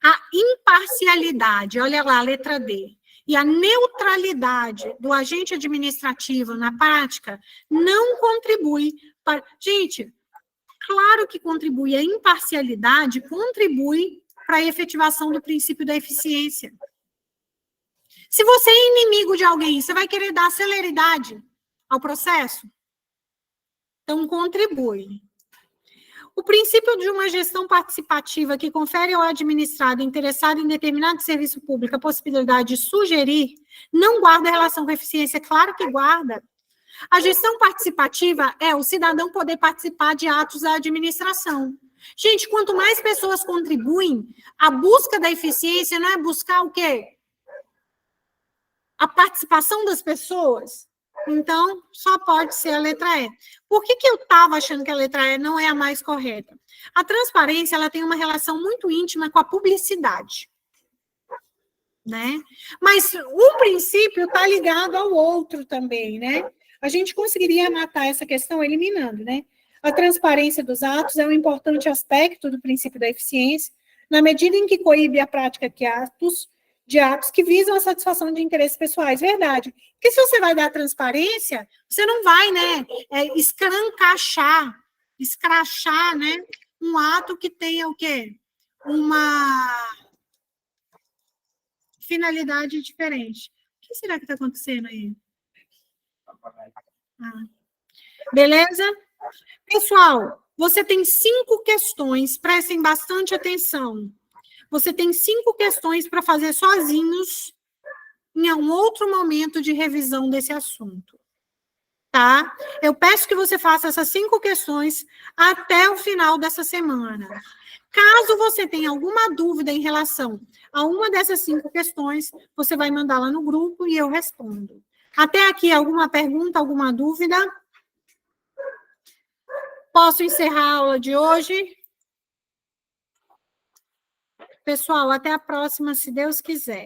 A imparcialidade, olha lá, a letra D, e a neutralidade do agente administrativo na prática não contribui para... Gente, claro que contribui, a imparcialidade contribui para a efetivação do princípio da eficiência. Se você é inimigo de alguém, você vai querer dar celeridade ao processo? Então, contribui. O princípio de uma gestão participativa que confere ao administrado interessado em determinado serviço público a possibilidade de sugerir, não guarda relação com a eficiência? Claro que guarda. A gestão participativa é o cidadão poder participar de atos da administração. Gente, quanto mais pessoas contribuem, a busca da eficiência não é buscar o quê? A participação das pessoas. Então, só pode ser a letra E. Por que eu estava achando que a letra E não é a mais correta? A transparência, ela tem uma relação muito íntima com a publicidade, né? Mas um princípio está ligado ao outro também, né? A gente conseguiria matar essa questão eliminando, né? A transparência dos atos é um importante aspecto do princípio da eficiência, na medida em que coíbe a prática de atos que visam a satisfação de interesses pessoais. Verdade. Porque se você vai dar transparência, você não vai, né, escrachar, né, um ato que tenha o quê? Uma finalidade diferente. O que será que está acontecendo aí? Beleza? Pessoal, você tem 5 questões, prestem bastante atenção. Você tem 5 questões para fazer sozinhos em um outro momento de revisão desse assunto. Tá? Eu peço que você faça essas 5 questões até o final dessa semana. Caso você tenha alguma dúvida em relação a uma dessas 5 questões, você vai mandar lá no grupo e eu respondo. Até aqui, alguma pergunta, alguma dúvida? Posso encerrar a aula de hoje? Pessoal, até a próxima, se Deus quiser.